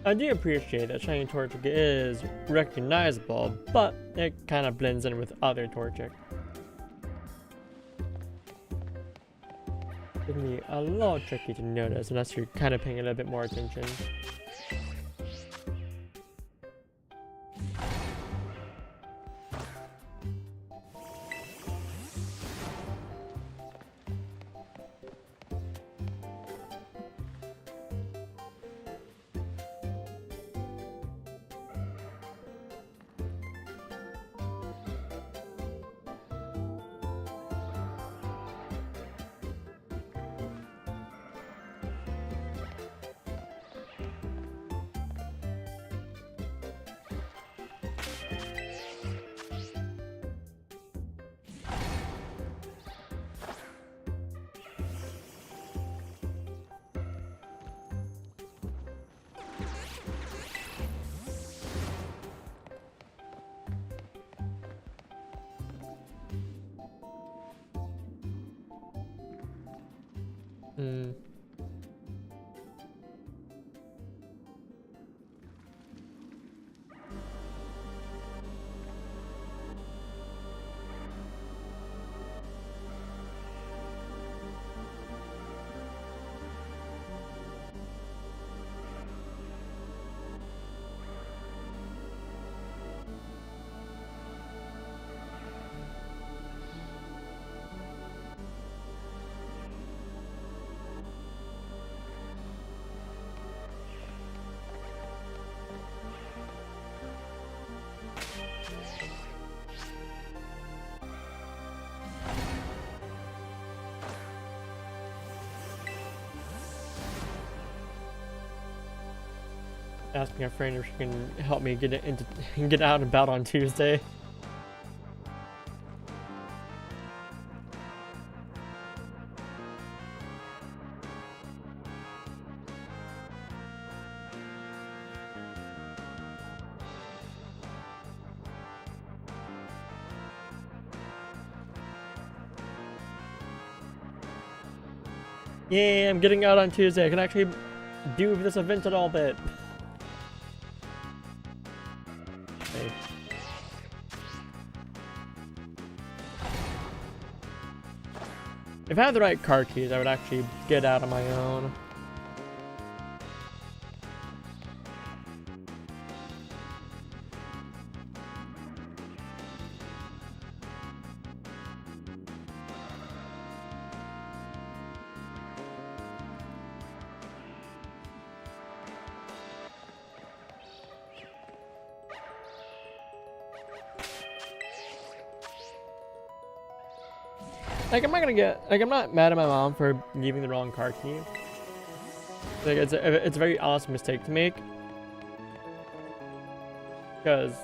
I do appreciate that Shiny Torchic is recognizable, but it kind of blends in with other Torchic. It can be a little tricky to notice unless you're kind of paying a little bit more attention. Hmm. Asking a friend if she can help me get out and about on Tuesday. Yay, I'm getting out on Tuesday. I can actually do this event a little bit. Okay. If I had the right car keys, I would actually get out on my own. Like, I'm not mad at my mom for leaving the wrong car key. Like, it's a very honest mistake to make. Because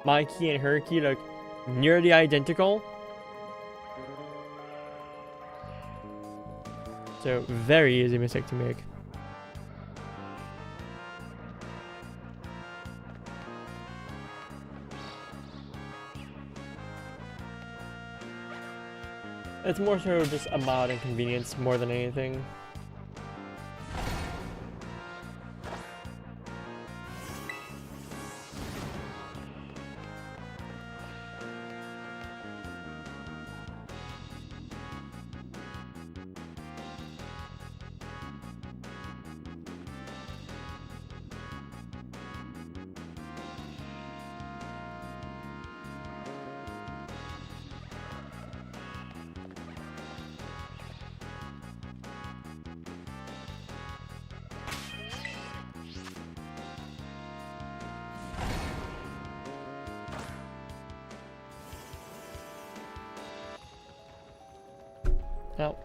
my key and her key look nearly identical. So, very easy mistake to make. It's more so just a mild inconvenience more than anything. Now,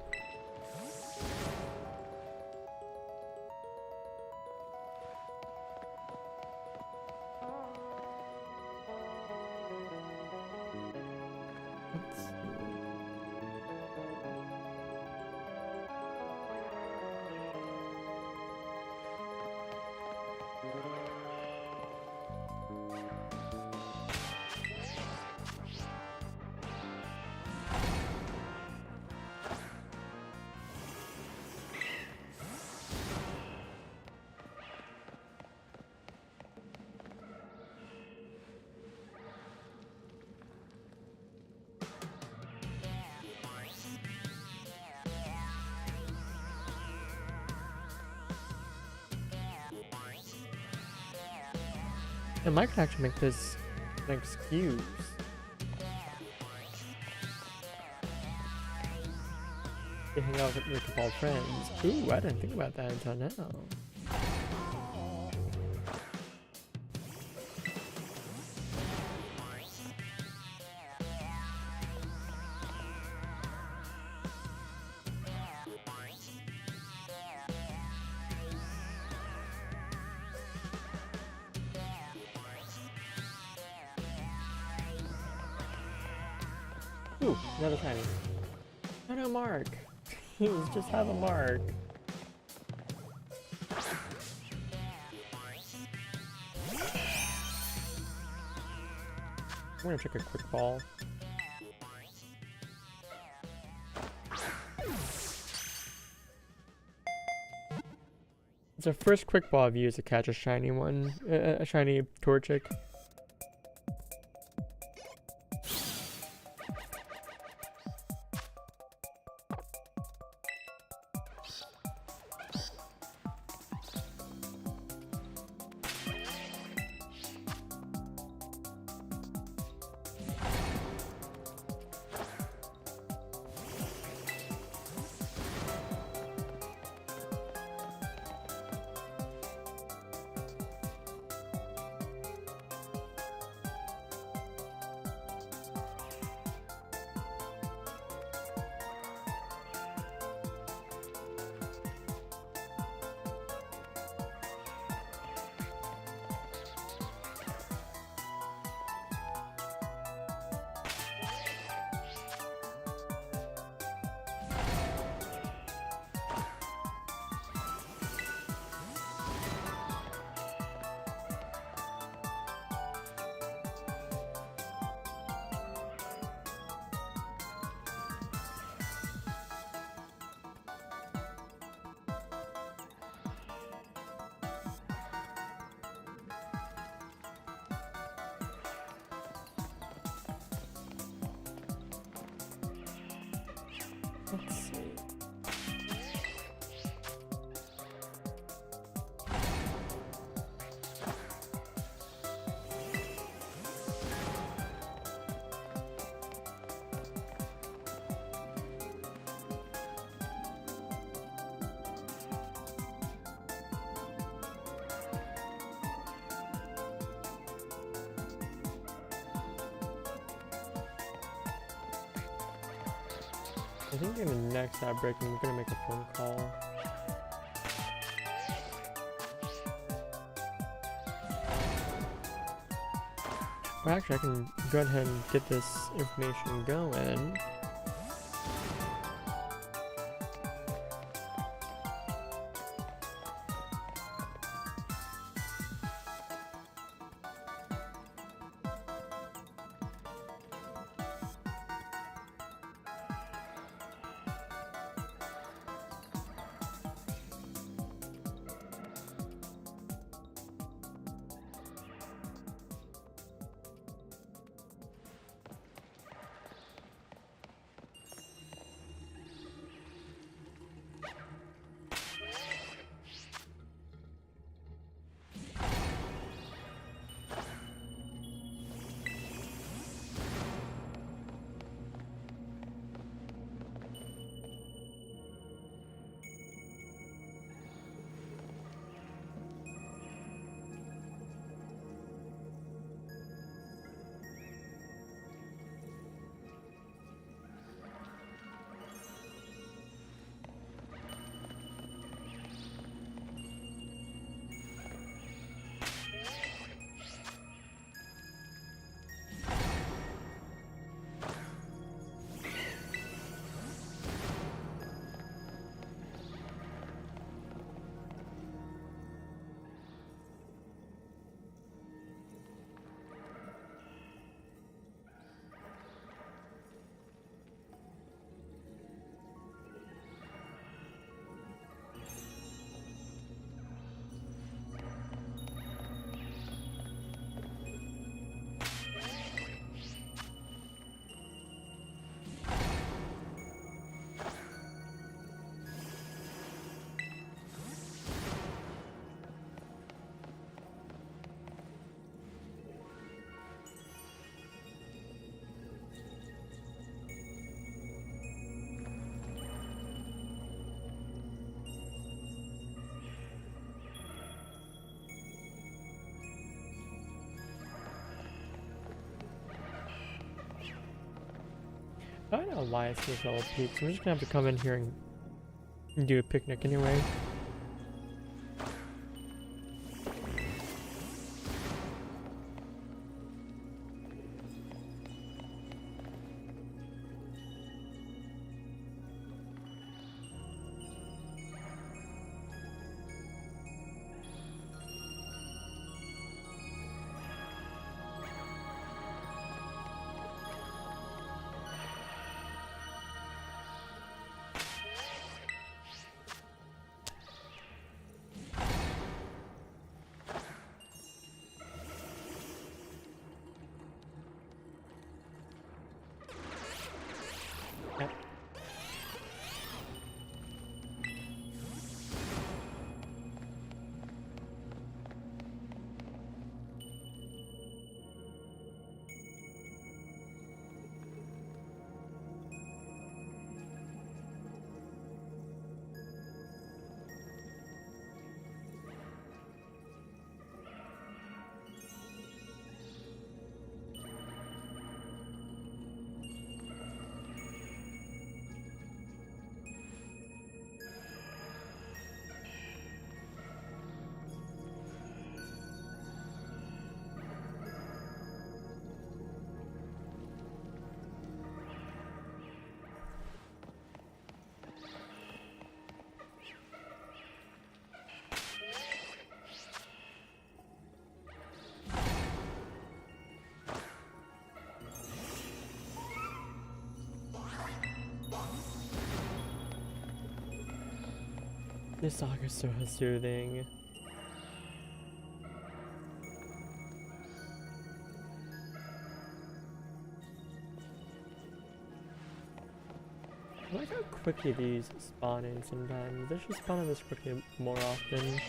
I might actually make this an excuse. To hang out with your football friends. Ooh, I didn't think about that until now. Ooh, another tiny. Oh no, Mark. Please just have a mark. I'm gonna check a quick ball. It's our first quick ball I've used to catch a shiny one, a shiny Torchic. Let's see. I think in the next outbreak, I'm gonna make a phone call. Well, actually, I can go ahead and get this information going. I don't know why it's this all peaks. I'm just gonna have to come in here and do a picnic anyway. This song is so soothing. I like how quickly these spawn in sometimes. They should spawn in this quickly more often.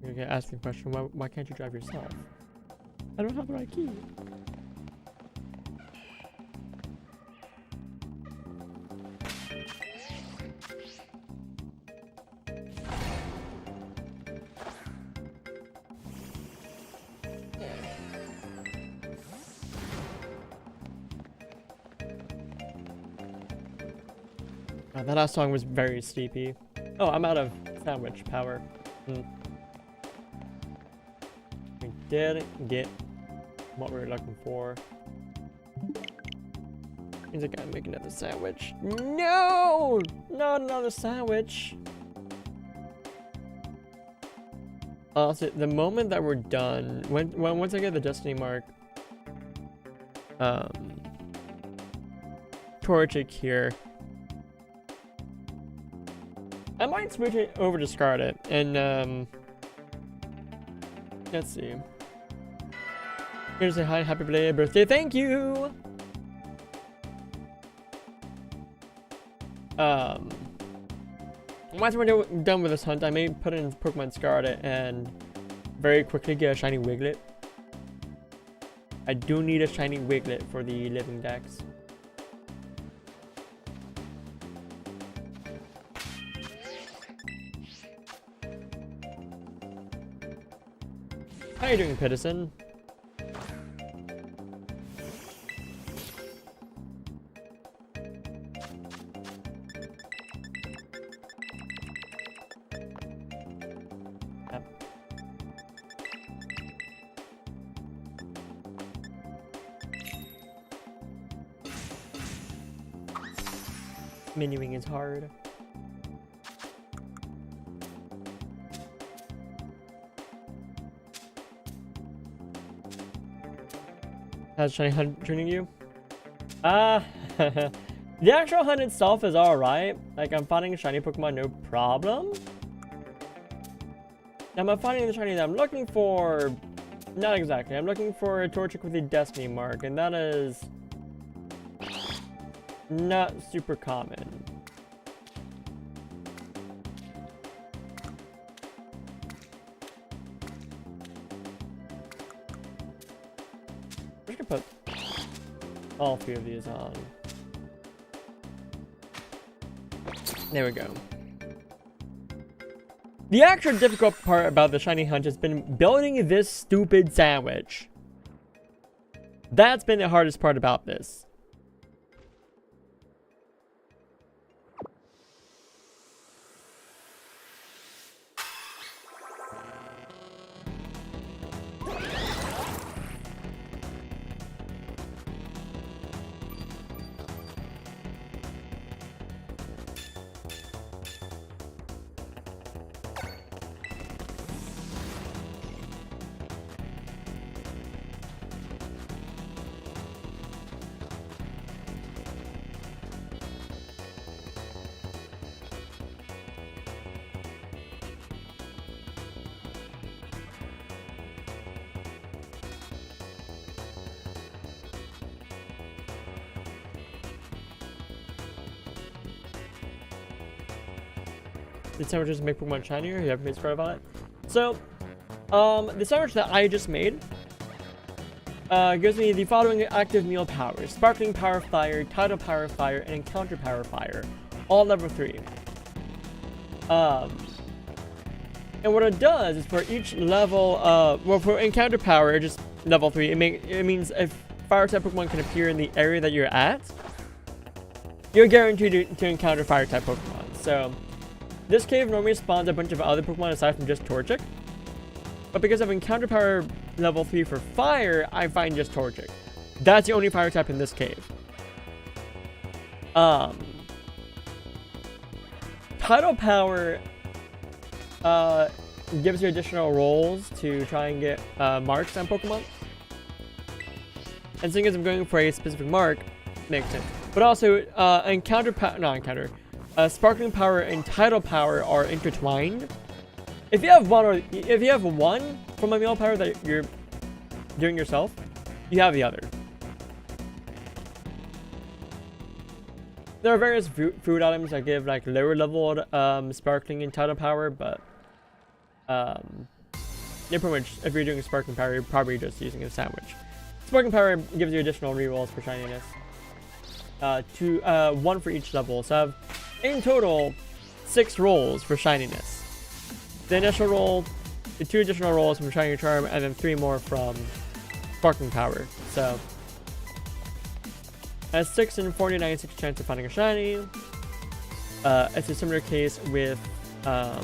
Okay, ask me a question. Why can't you drive yourself? I don't have the right key. Oh, that last song was very steepy. Oh, I'm out of sandwich power. We didn't get what we were looking for. Means I gotta make another sandwich. No! Not another sandwich. Also, the moment that we're done, once I get the destiny mark, Torchic here, I might switch it over to Scarlet and let's see. Here's a hi, happy belated birthday, thank you. Once we're done with this hunt, I may put in Pokemon Scarlet and very quickly get a shiny Wiglet. I do need a shiny Wiglet for the living dex. How are you doing, Pedersen? Menuing is hard. How's shiny hunt treating you? The actual hunt itself is alright. Like, I'm finding a shiny Pokemon no problem. Am I finding the shiny that I'm looking for? Not exactly. I'm looking for a Torchic with a Destiny mark, and that is not super common. I'm just gonna put all three of these on. There we go. The actual difficult part about the shiny hunt has been building this stupid sandwich. That's been the hardest part about this. the sandwiches make Pokemon shinier. You have made spread about it. So, the sandwich that I just made gives me the following active meal powers: Sparkling Power Fire, Tidal Power Fire, and Encounter Power Fire, all level 3. And what it does is for each level, well, for Encounter Power, just level 3, it means if Fire type Pokemon can appear in the area that you're at, you're guaranteed to encounter Fire type Pokemon. So, this cave normally spawns a bunch of other Pokemon aside from just Torchic. But because of Encounter Power level 3 for Fire, I find just Torchic. That's the only Fire type in this cave. Tidal Power gives you additional rolls to try and get marks on Pokemon. And seeing as I'm going for a specific mark, makes sense. But also, Sparkling Power and Tidal Power are intertwined. If you have one from a meal power that you're doing yourself, you have the other. There are various food items that give like lower leveled Sparkling and Tidal Power, but yeah, pretty much if you're doing Sparkling Power, you're probably just using a sandwich. Sparkling Power gives you additional rerolls for shininess. One for each level, so I have in total 6 rolls for shininess. The initial roll, the 2 additional rolls from Shining Charm, and then 3 more from Sparkling Power. So, a 6 and 49.6 chance of finding a shiny. It's a similar case with the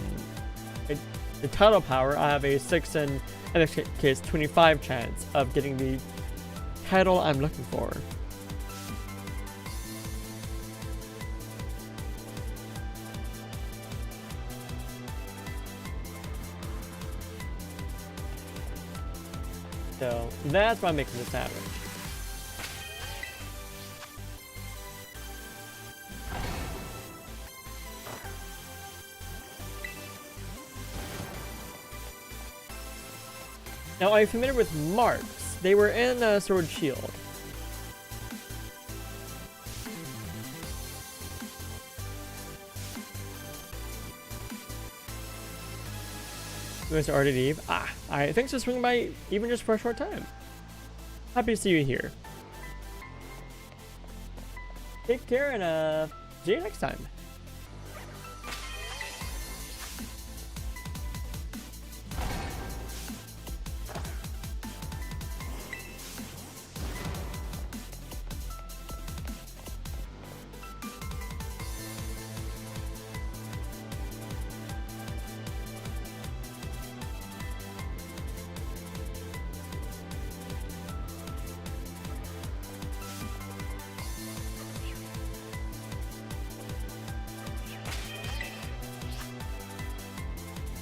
Tidal Power. I have a 6 and, in this case, 25 chance of getting the title I'm looking for. So that's why I'm making the sandwich. Now, are you familiar with marks? They were in Sword Shield. You guys already leave? Ah, alright, thanks for swinging by even just for a short time. Happy to see you here. Take care and see you next time.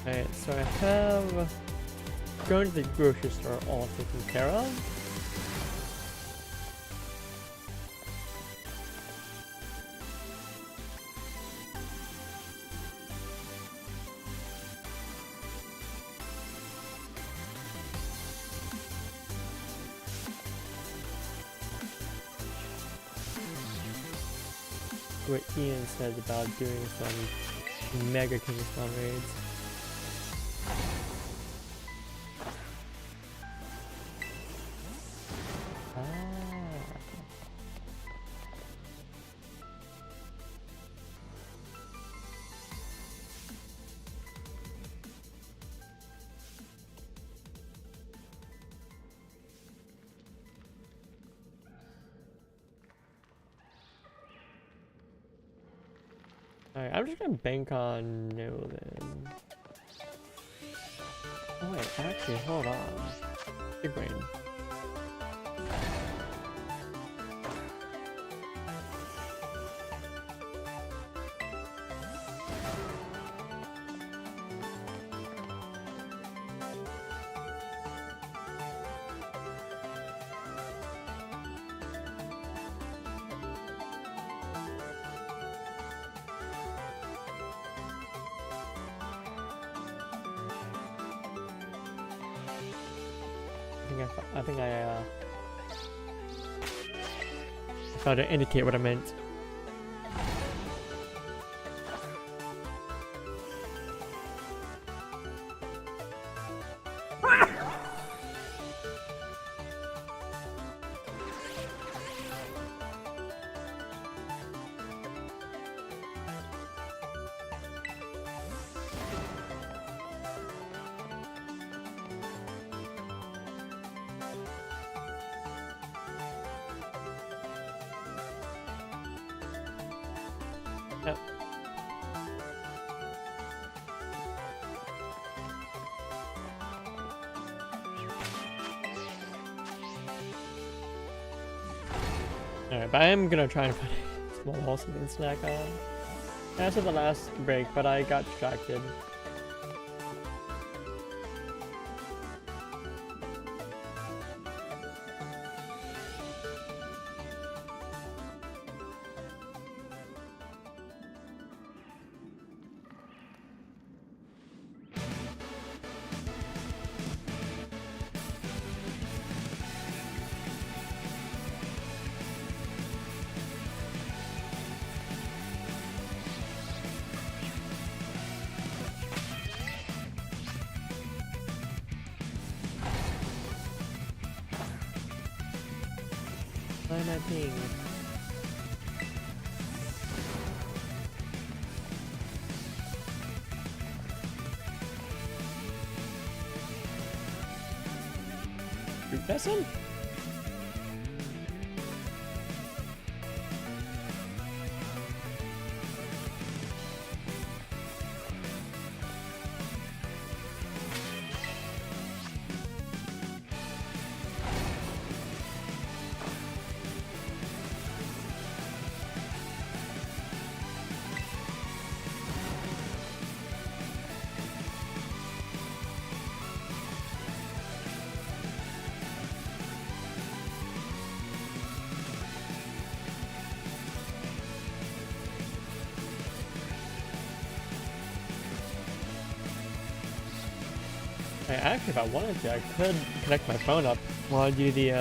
Alright, so I have going to the grocery store all taken care of. What Ian says about doing some Mega Kingston raids. Alright, I'm just gonna bank on no then. Oh wait, actually, hold on. Big brain. I think I failed to indicate what I meant. Yep. Alright, but I am gonna try and find a small hole something to snack on. That's at the last break, but I got distracted. Why am I being? Fruit Pessin? Actually, if I wanted to, I could connect my phone up while I do the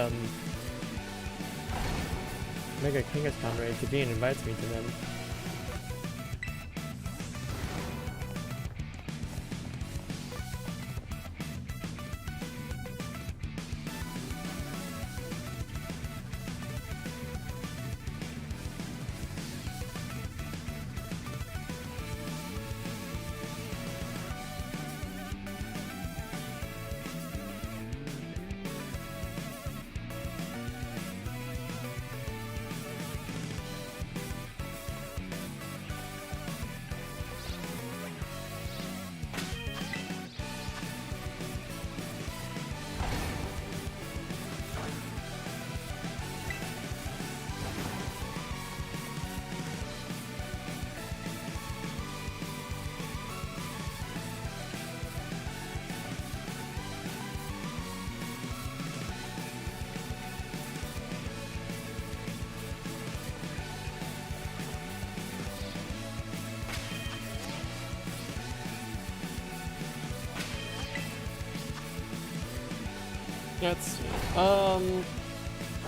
Mega Kangaskhan raid if Ian invites me to them. Let's see.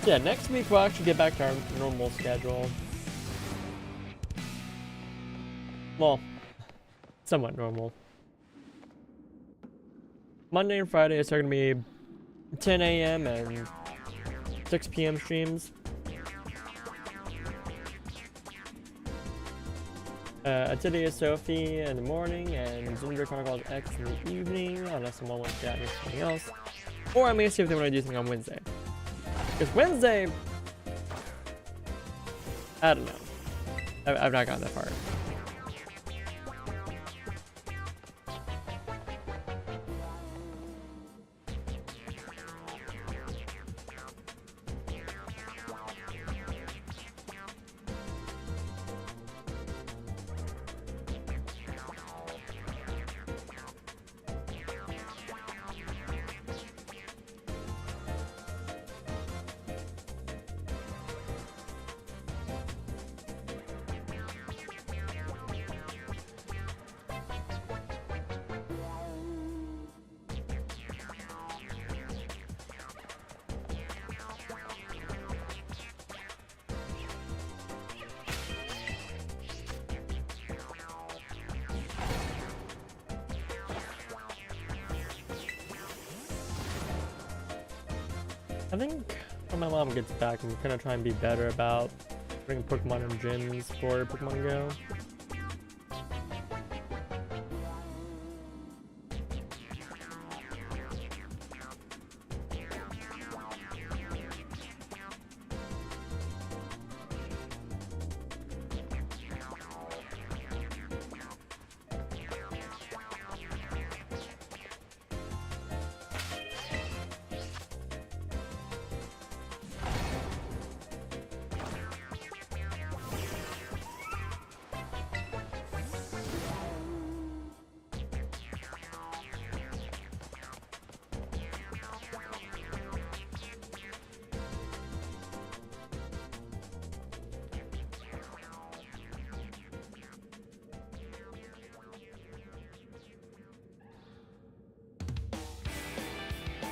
Yeah, next week we'll actually get back to our normal schedule. Well, somewhat normal. Monday and Friday are going to be 10 a.m. and 6 p.m. streams. Atidia Sophie in the morning and Ginger Chronicles X in the evening, unless someone wants to add something else. Or I may see if they want to do something on Wednesday. Because Wednesday, I don't know. I've not gotten that far. I think when my mom gets back, I'm gonna try and be better about putting Pokemon in gyms for Pokemon Go.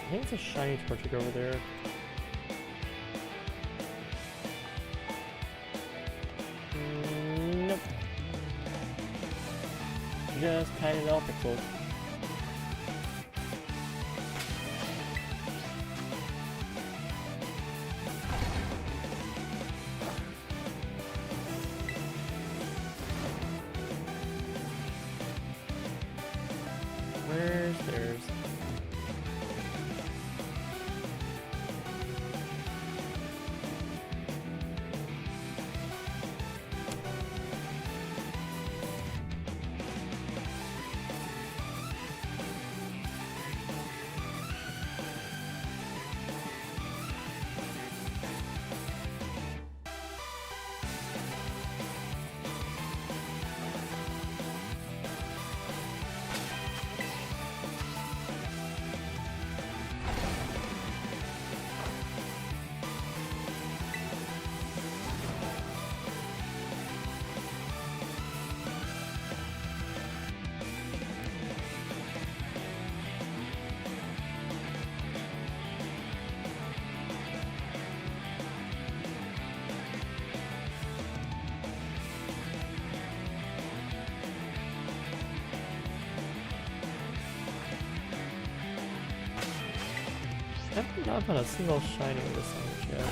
I think it's a shiny Torchic over there. Nope. Just tiny little pixels. Where's theirs? I've not found a single shiny in this sandwich yet.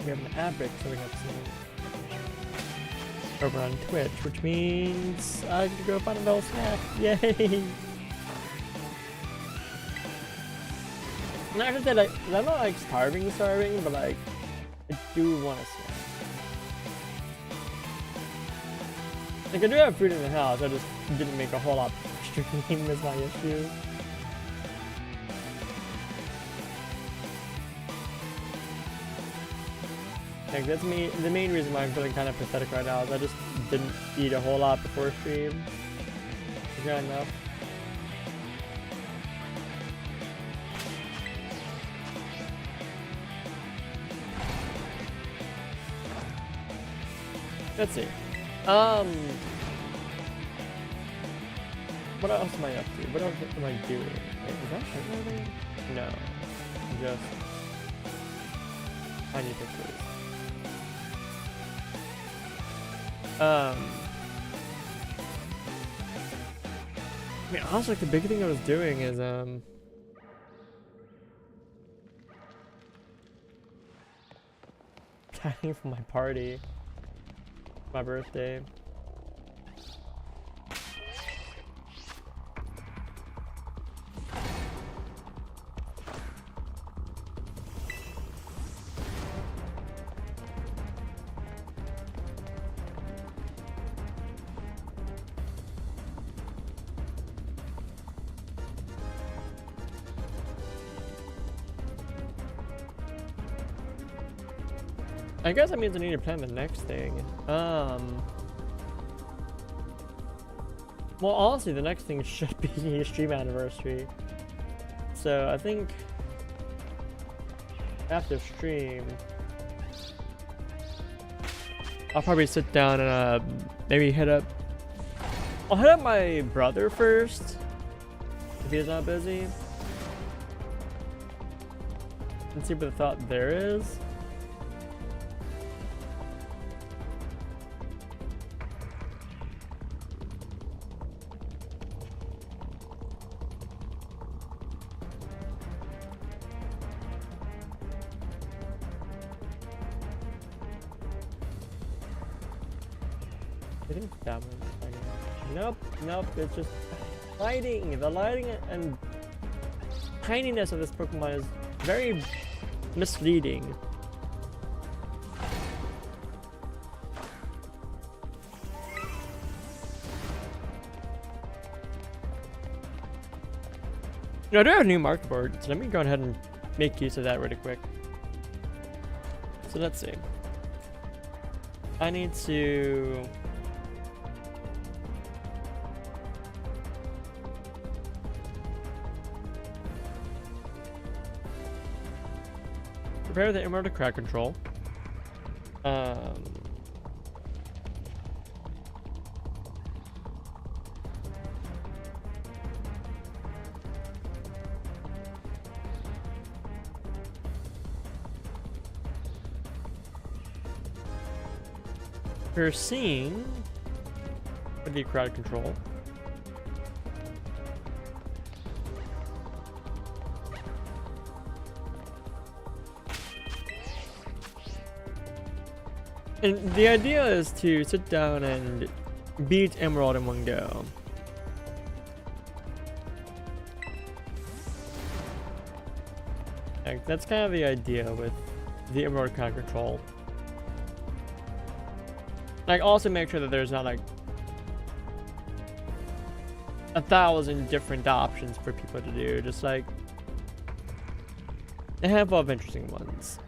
We have an ad break, so we have some over on Twitch, which means I can go find a little snack. Yay! And I have to say, like, I'm not like starving, but like, I do want a snack. Like, I do have food in the house, I just didn't make a whole lot of streaming is my issue. Like, that's me. The main reason why I'm feeling kind of pathetic right now is I just didn't eat a whole lot before stream. Is that enough? Let's see. What else am I up to? What else am I doing? Wait, is that everything? No. Just I need pictures. I mean, honestly, like, the big thing I was doing is, planning for my party. My birthday. I guess that means I need to plan the next thing. Well, honestly, the next thing should be stream anniversary. So I think after stream, I'll probably sit down and maybe I'll hit up my brother first, if he's not busy, and see what the thought there is. I think that one's nope, it's just lighting. The lighting and tininess of this Pokemon is very misleading. No, I do have a new market board, so let me go ahead and make use of that really quick. So let's see. I need to... prepare the emerald crowd control. We're seeing for the crowd control. And the idea is to sit down and beat Emerald in one go. Like, that's kind of the idea with the Emerald crowd control. Like, also make sure that there's not like 1,000 different options for people to do. Just like a handful of interesting ones.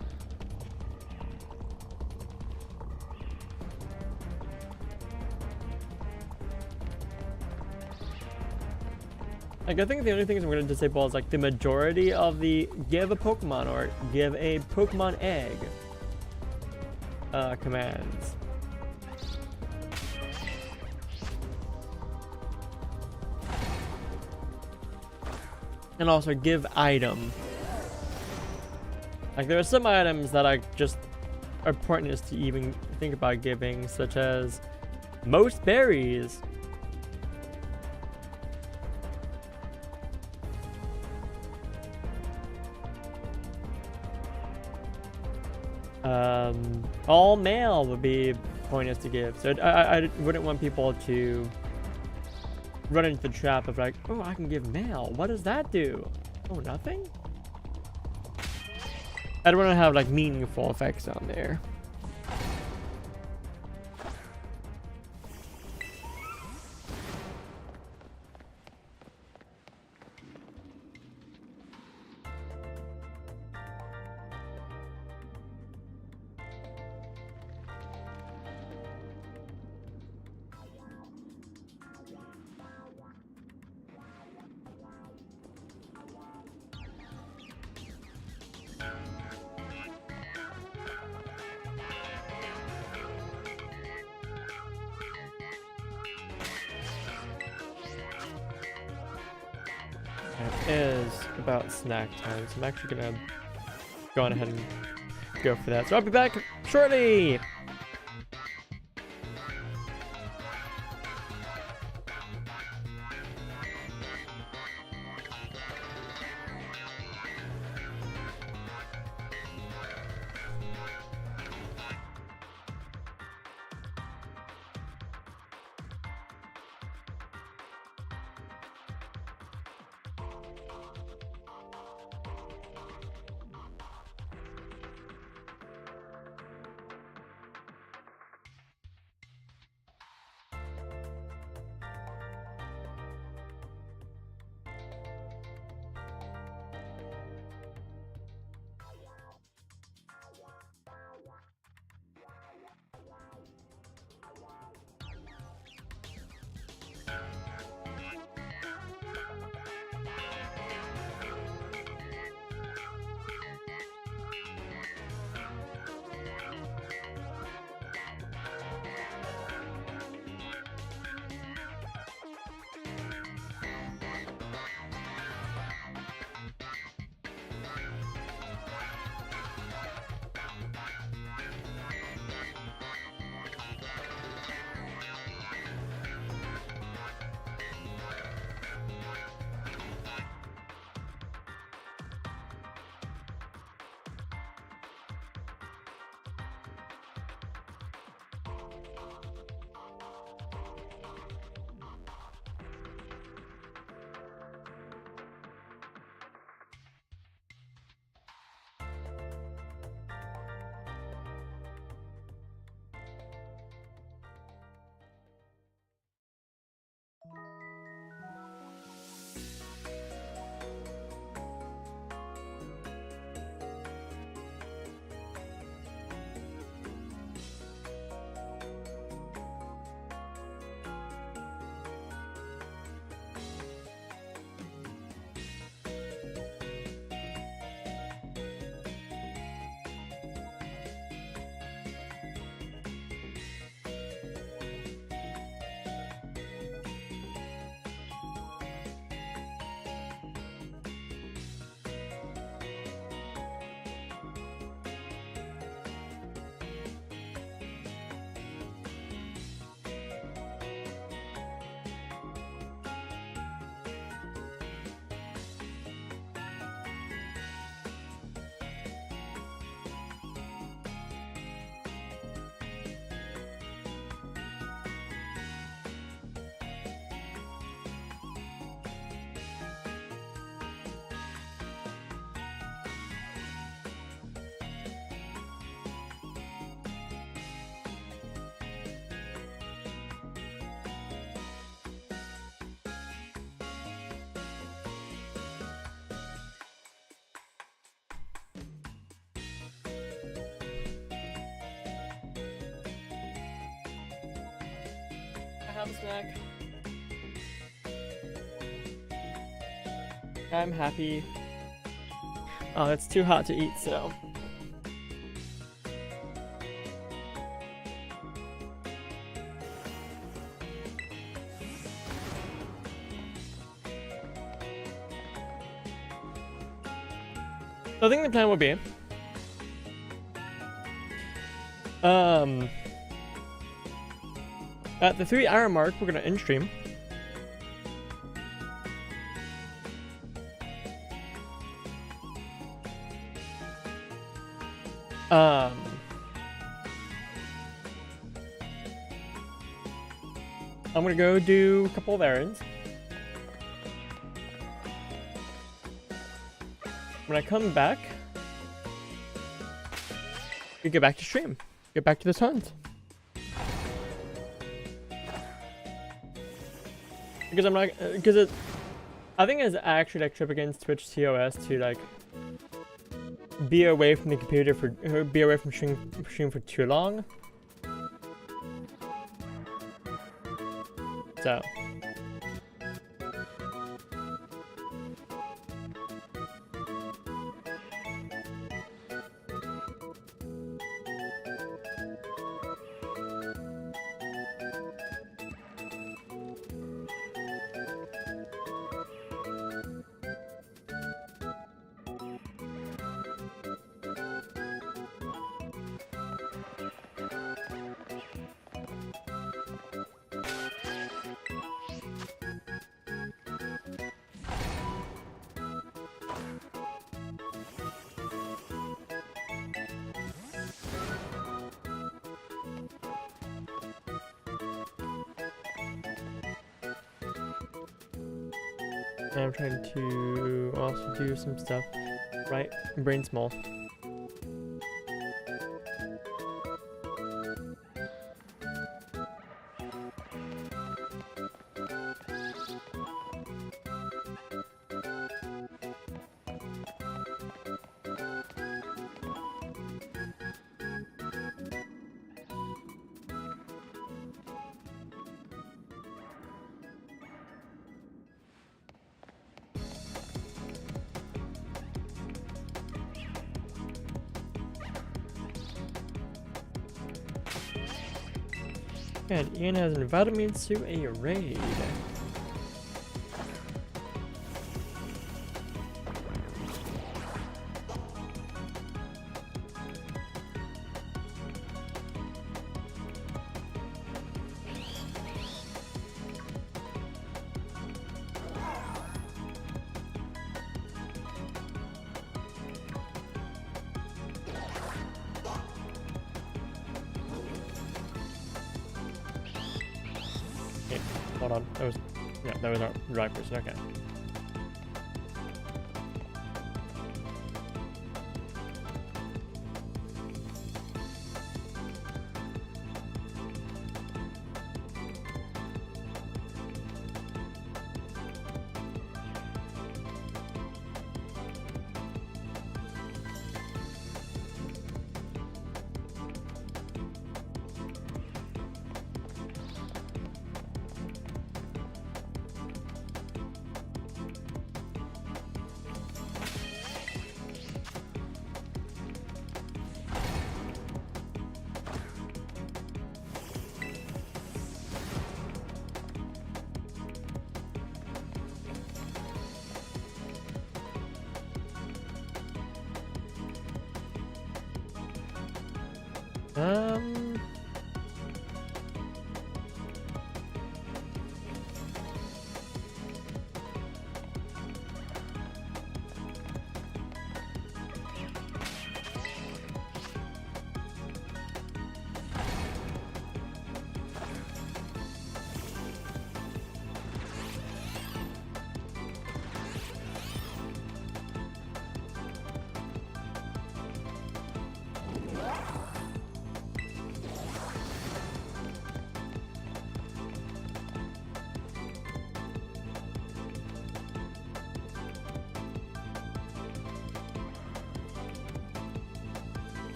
Like, I think the only things I'm going to disable is like the majority of the give a Pokemon or give a Pokemon egg commands. And also give item. Like, there are some items that I just are pointless to even think about giving, such as most berries. All mail would be pointless to give. So I wouldn't want people to run into the trap of like, oh, I can give mail. What does that do? Oh, nothing? I don't want to have like meaningful effects on there. It is about snack time, so I'm actually gonna go on ahead and go for that. So I'll be back shortly! have a snack. I'm happy. Oh, it's too hot to eat, so. So I think the plan would be, at the 3-hour mark, we're gonna end stream. I'm gonna go do a couple of errands. When I come back, we get back to stream. Get back to the hunt. Because I'm not, I think it's actually like trip against Twitch TOS to like be away from the computer for, or be away from stream for too long. So. I'm trying to also do some stuff, right? Brain small. And Ian has invited me to a raid. Hold on, that was, yeah, that was our right person, okay.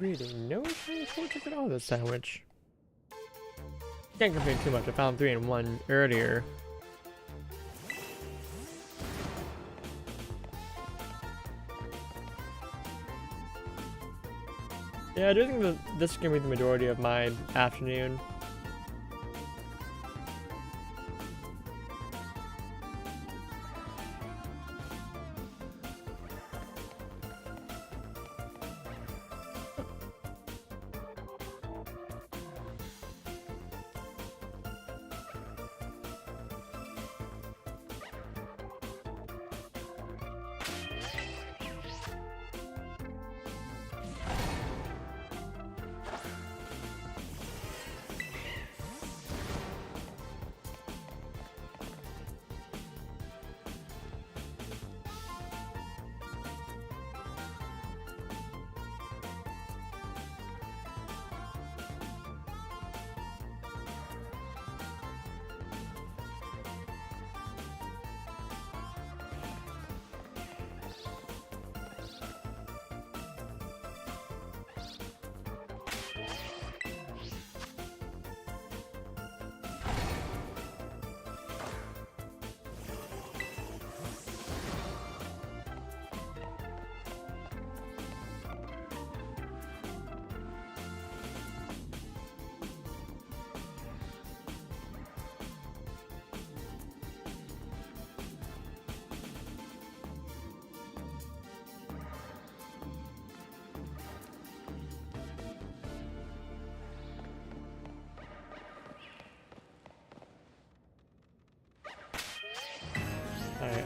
Really, no shiny torches at all this sandwich. Can't complain too much. I found 3 in 1 earlier. Yeah, I do think that this is gonna be the majority of my afternoon.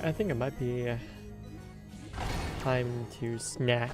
I think it might be time to snack.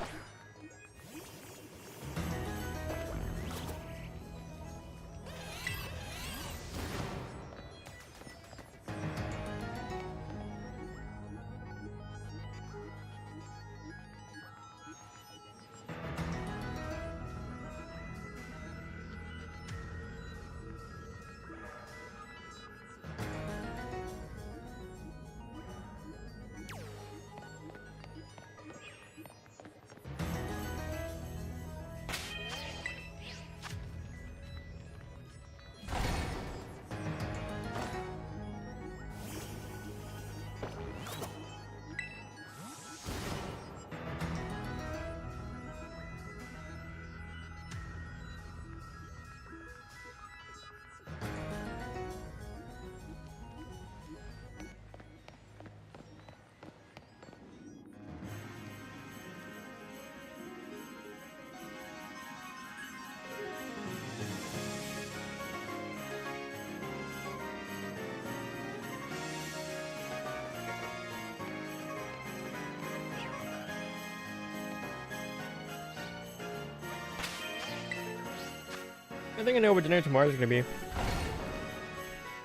I think I know what dinner tomorrow is gonna be. I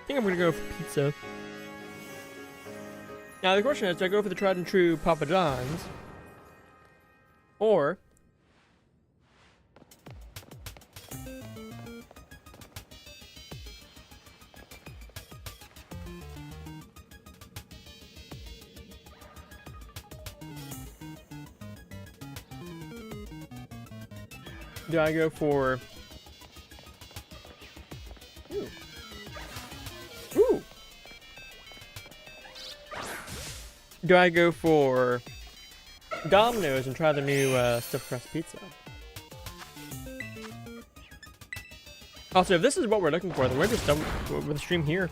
think I'm gonna go for pizza. Now the question is, do I go for the tried and true Papa John's? Or do I go for do I go for Domino's and try the new stuffed crust pizza? Also, if this is what we're looking for, then we're just done with the stream here.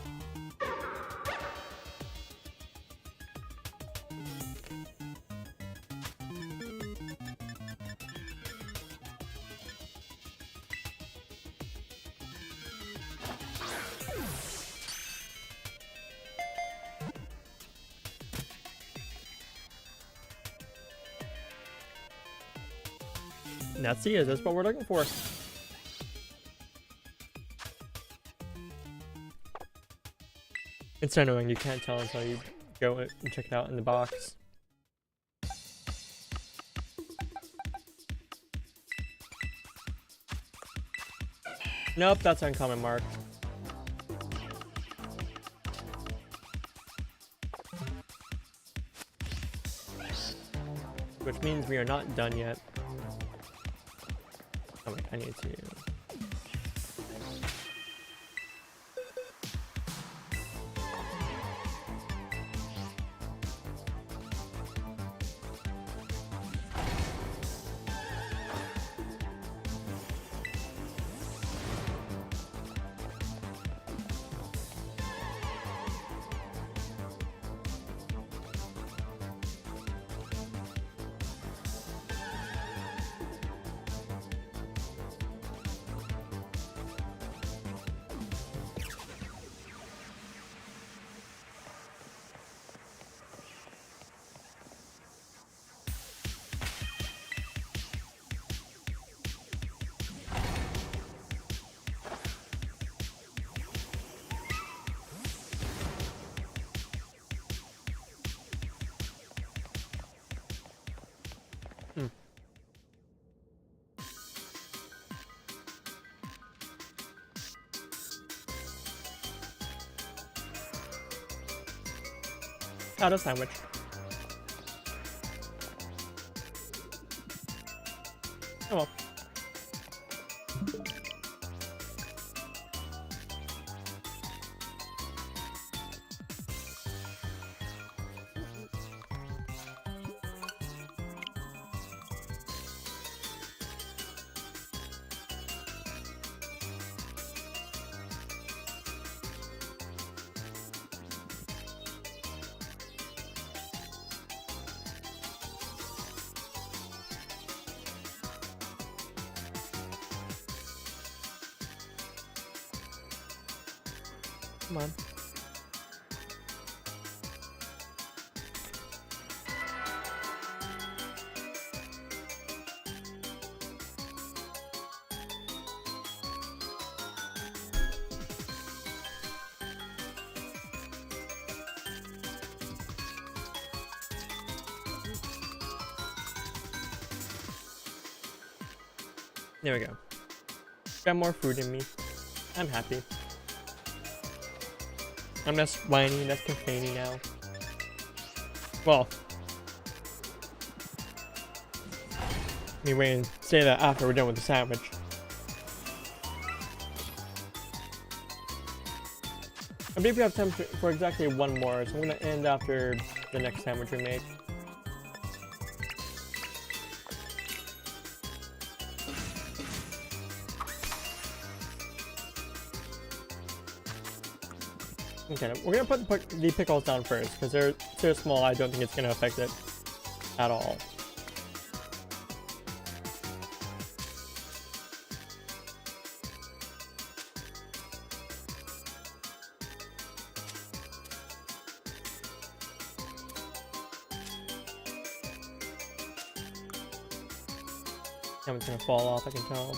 That's it. That's what we're looking for. It's so annoying. You can't tell until you go and check it out in the box. Nope, that's uncommon, Mark. Which means we are not done yet. I need to. Out of sandwich. Oh well. Come on. There we go. Got more food in me. I'm happy. I'm less whiny, less complaining now. Well, let me wait and say that after we're done with the sandwich. I believe we have time for exactly one more, so I'm gonna end after the next sandwich we make. Okay, we're gonna put the pickles down first because they're so small. I don't think it's gonna affect it at all. That one's gonna fall off, I can tell.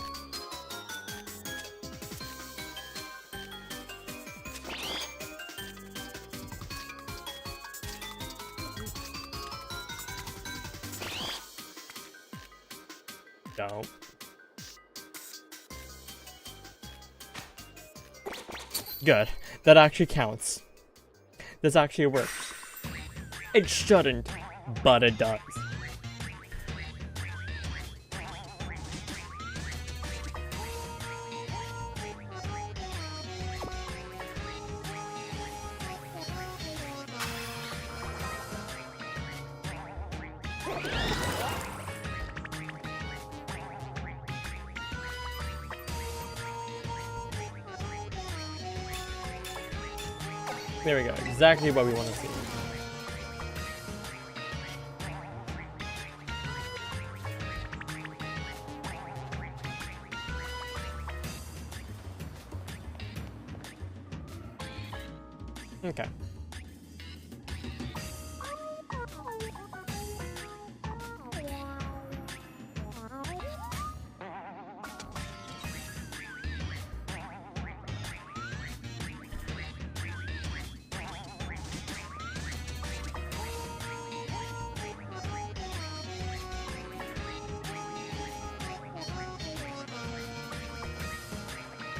No. Good. That actually counts. This actually works. It shouldn't, but it does. There we go, exactly what we want to see. Okay.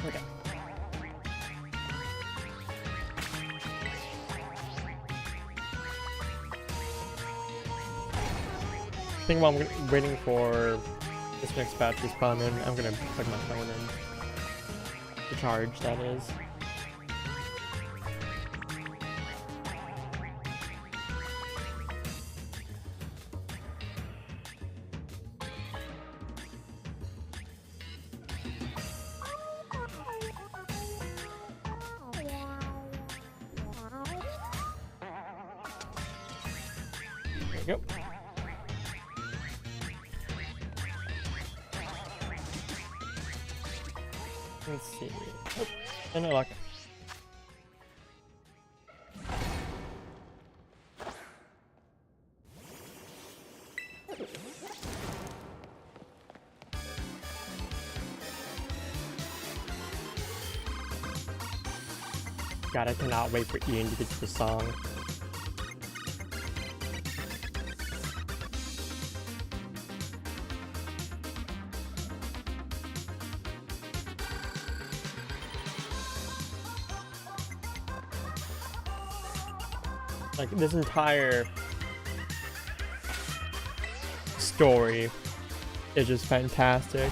Okay. I think while I'm waiting for this next batch is coming. I'm gonna plug my phone in to charge, that is. There we go. Let's see. Oh, and no luck. God, I cannot wait for Ian to get to the song. Like, this entire story is just fantastic.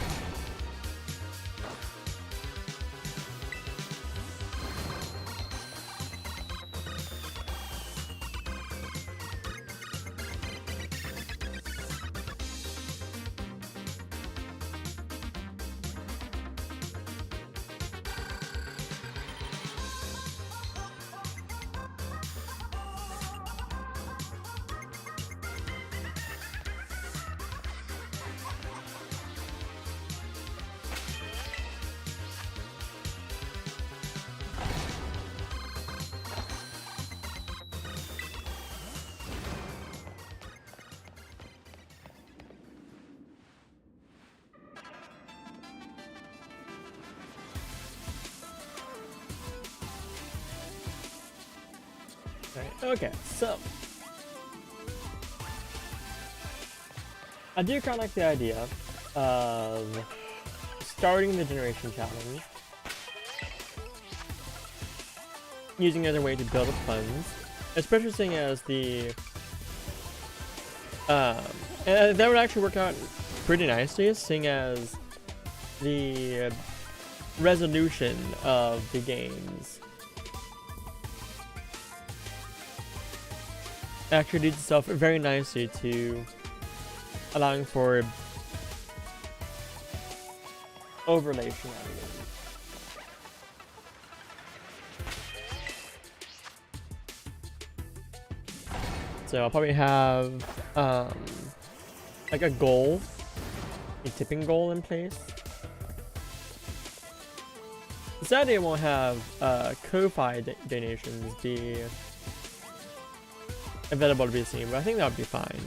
Okay, so I do kind of like the idea of starting the generation challenge, using it as a way to build up funds, especially seeing as the and that would actually work out pretty nicely, seeing as the resolution of the games actually leads itself very nicely to allowing for overlay shenanigans. So I'll probably have like a goal, a tipping goal in place. Sadly, I won't have Ko-Fi donations be available to be seen, but I think that would be fine.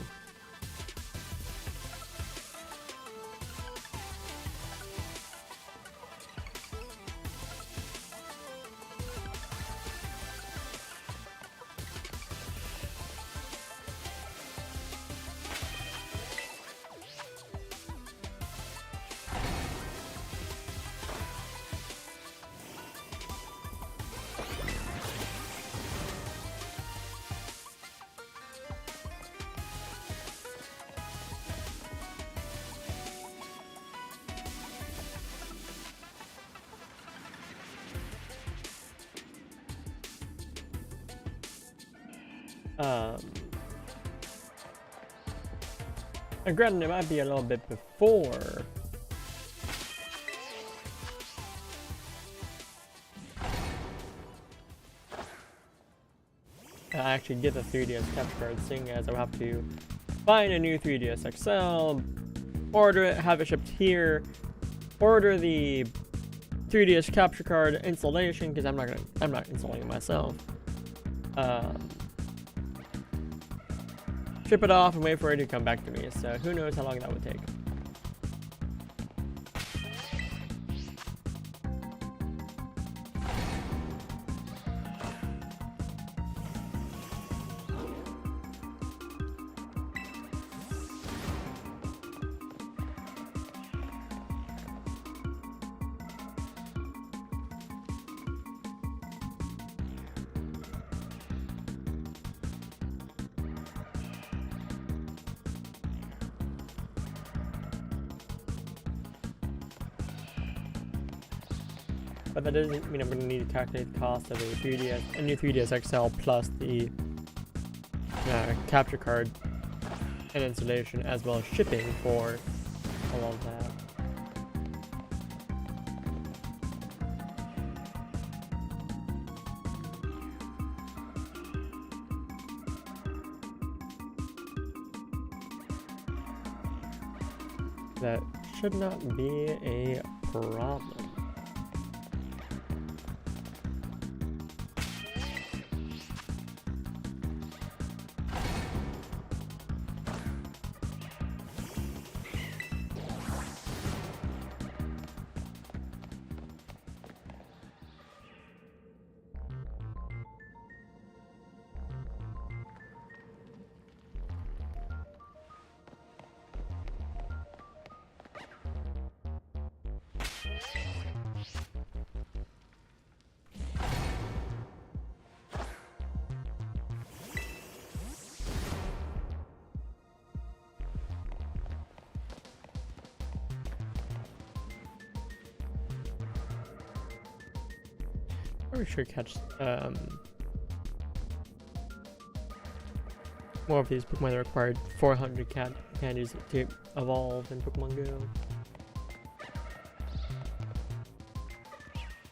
And granted, it might be a little bit before I actually get the 3DS capture card, seeing as I'll have to find a new 3DS XL, order it, have it shipped here, order the 3DS capture card installation, because I'm not installing it myself. Ship it off and wait for it to come back to me, so who knows how long that would take. But that doesn't mean I'm going to need to calculate the cost of a new 3DS XL plus the capture card and installation, as well as shipping for all of that. That should not be a problem. We should catch more of these Pokemon that required 400 candies to evolve in Pokemon Go.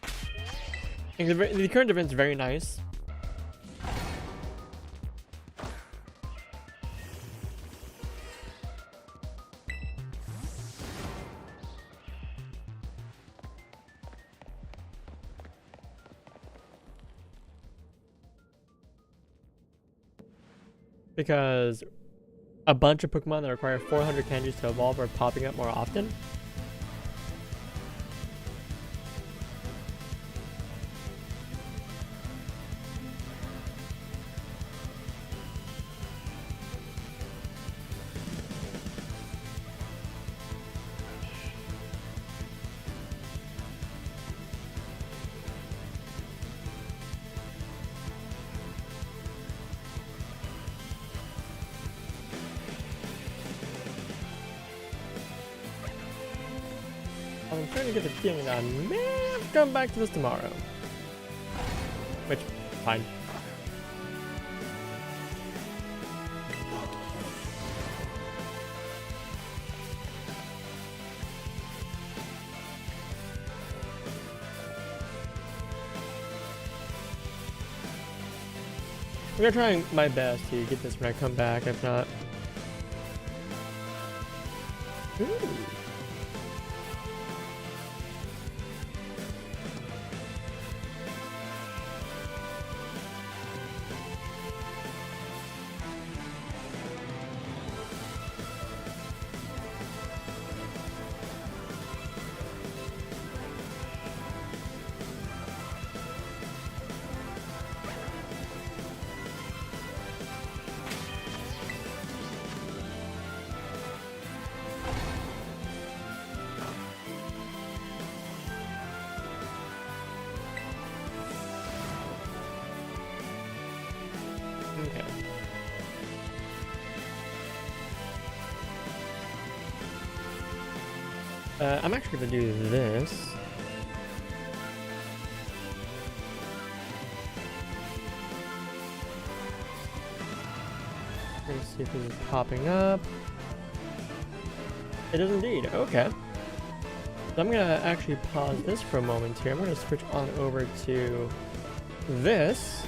I think the current event's very nice. Because a bunch of Pokemon that require 400 candies to evolve are popping up more often. I'm trying to get the feeling that I may have to come back to this tomorrow. Which, fine. I'm gonna try my best to get this when I come back, if not. Ooh. Okay. I'm actually gonna do this. Let's see if this is popping up. It is indeed. Okay. So I'm gonna actually pause this for a moment here. I'm gonna switch on over to this.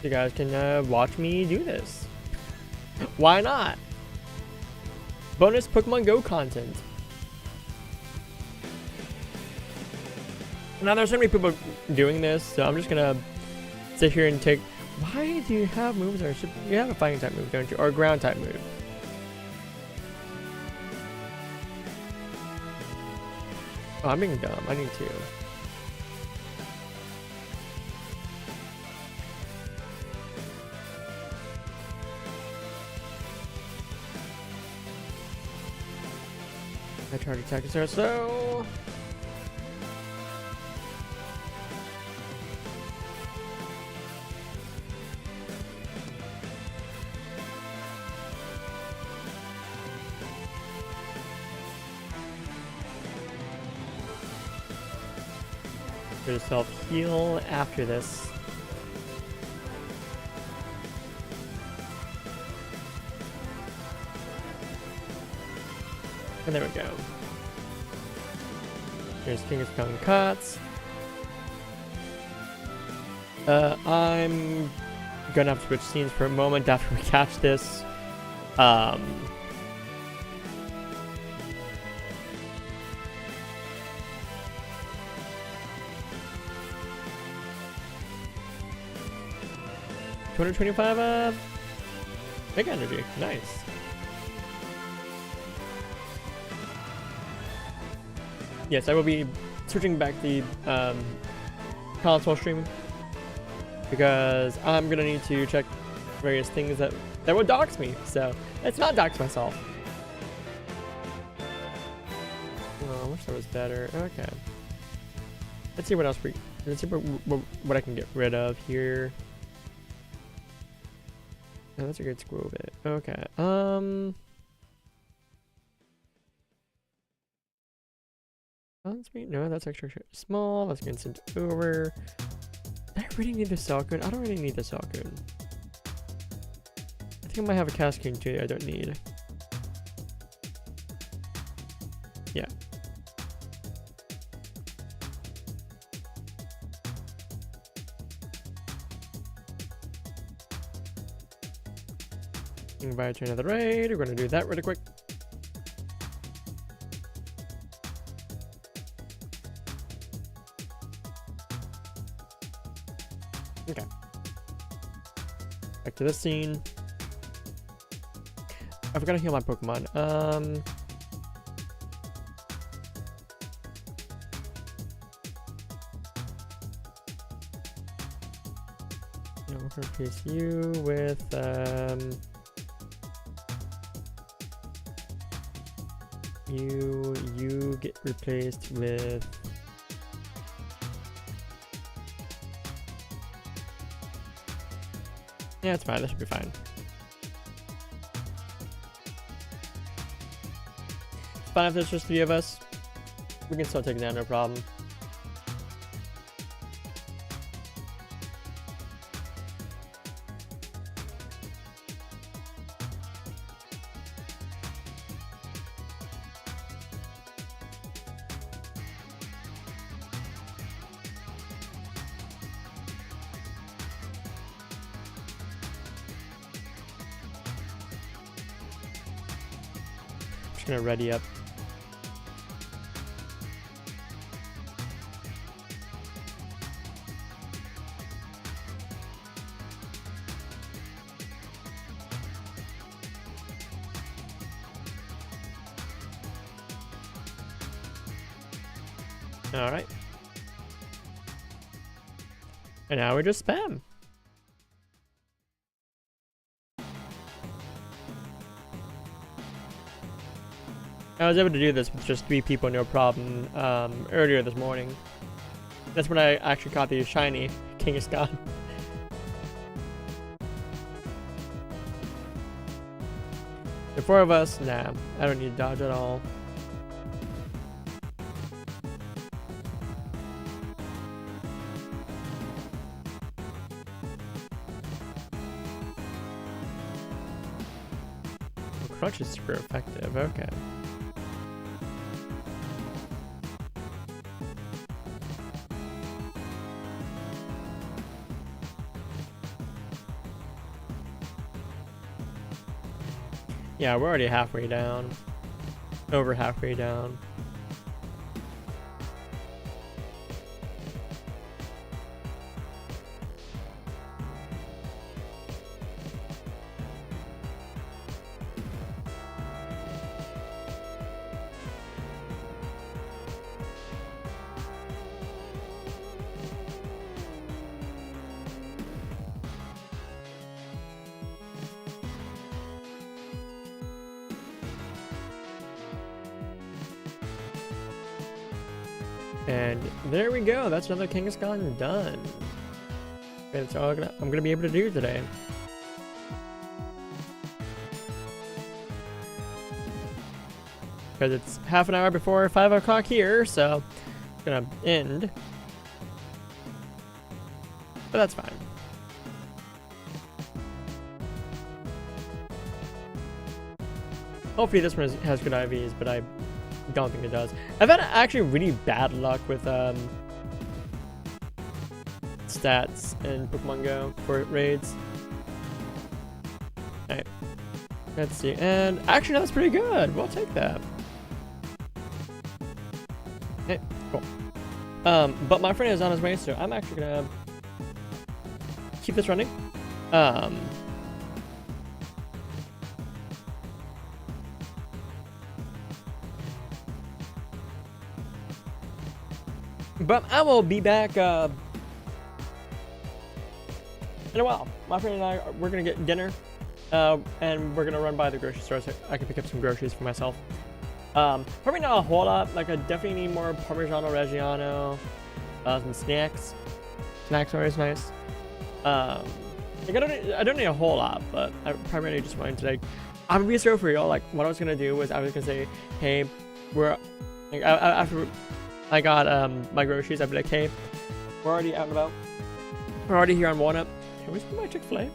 You guys can watch me do this. Why not? Bonus Pokemon Go content. Now there's so many people doing this, so I'm just gonna sit here and take. Why do you have moves that are super? You have a fighting type move, don't you? Or a ground type move. Oh, I'm being dumb. I need to. I tried to attack us so. There's self-heal after this. And there we go. There's Kangaskhan cuts. I'm gonna have to switch scenes for a moment after we catch this. 225 big energy, nice. Yes, I will be switching back the console stream because I'm gonna need to check various things that would dox me. So let's not dox myself. Oh, I wish that was better. Okay. Let's see what else let's see what I can get rid of here. Oh, that's a good squirrel bit. Okay. No, that's extra small. That's getting sent over. I really need the Salcoon. I don't really need the Salcoon. I think I might have a Cascoon too. I don't need. Yeah. Invite to another raid. We're gonna do that really quick. Okay. Back to this scene. I forgot to heal my Pokemon. Yeah, we're gonna replace you with you get replaced with yeah, it's fine. That should be fine. It's fine if there's just 3 of us. We can still take it down, no problem. Gonna ready up. All right. And now we just spam. I was able to do this with just 3 people, no problem, earlier this morning. That's when I actually caught the shiny Kangaskhan. The 4 of us, nah, I don't need dodge at all. Crunch is super effective, okay. Yeah, we're already halfway down. Over halfway down. And there we go. That's another Kangaskhan done. And that's all I'm gonna be able to do today. Because it's half an hour before 5 o'clock here, so it's gonna end. but that's fine. Hopefully this one has good IVs, but I don't think it does. I've had actually really bad luck with stats in Pokemon Go for raids. Alright, let's see. And actually, that's pretty good. We'll take that. Okay, cool. But my friend is on his way, so I'm actually gonna keep this running. But I will be back in a while. My friend and I, we're gonna get dinner, and we're gonna run by the grocery store so I can pick up some groceries for myself. Probably not a whole lot. Like, I definitely need more Parmigiano Reggiano, some snacks. Snacks are always nice. Like, I don't need a whole lot, but I primarily just wanted to, like, I'm gonna be so for real. Like, what I was gonna do was I was gonna say, hey, we're like, after I got my groceries, I'd be like, hey, we're already out and about. We're already here on Walnut. Can we spend my Chick-fil-A?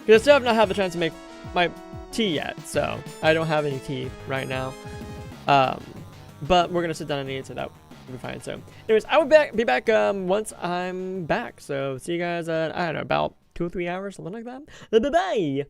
Because I still have not had the chance to make my tea yet, so I don't have any tea right now. But we're gonna sit down and eat, so that will be fine. So, anyways, I will be back once I'm back. So, see you guys at, I don't know, about 2 or 3 hours, something like that. Bye bye.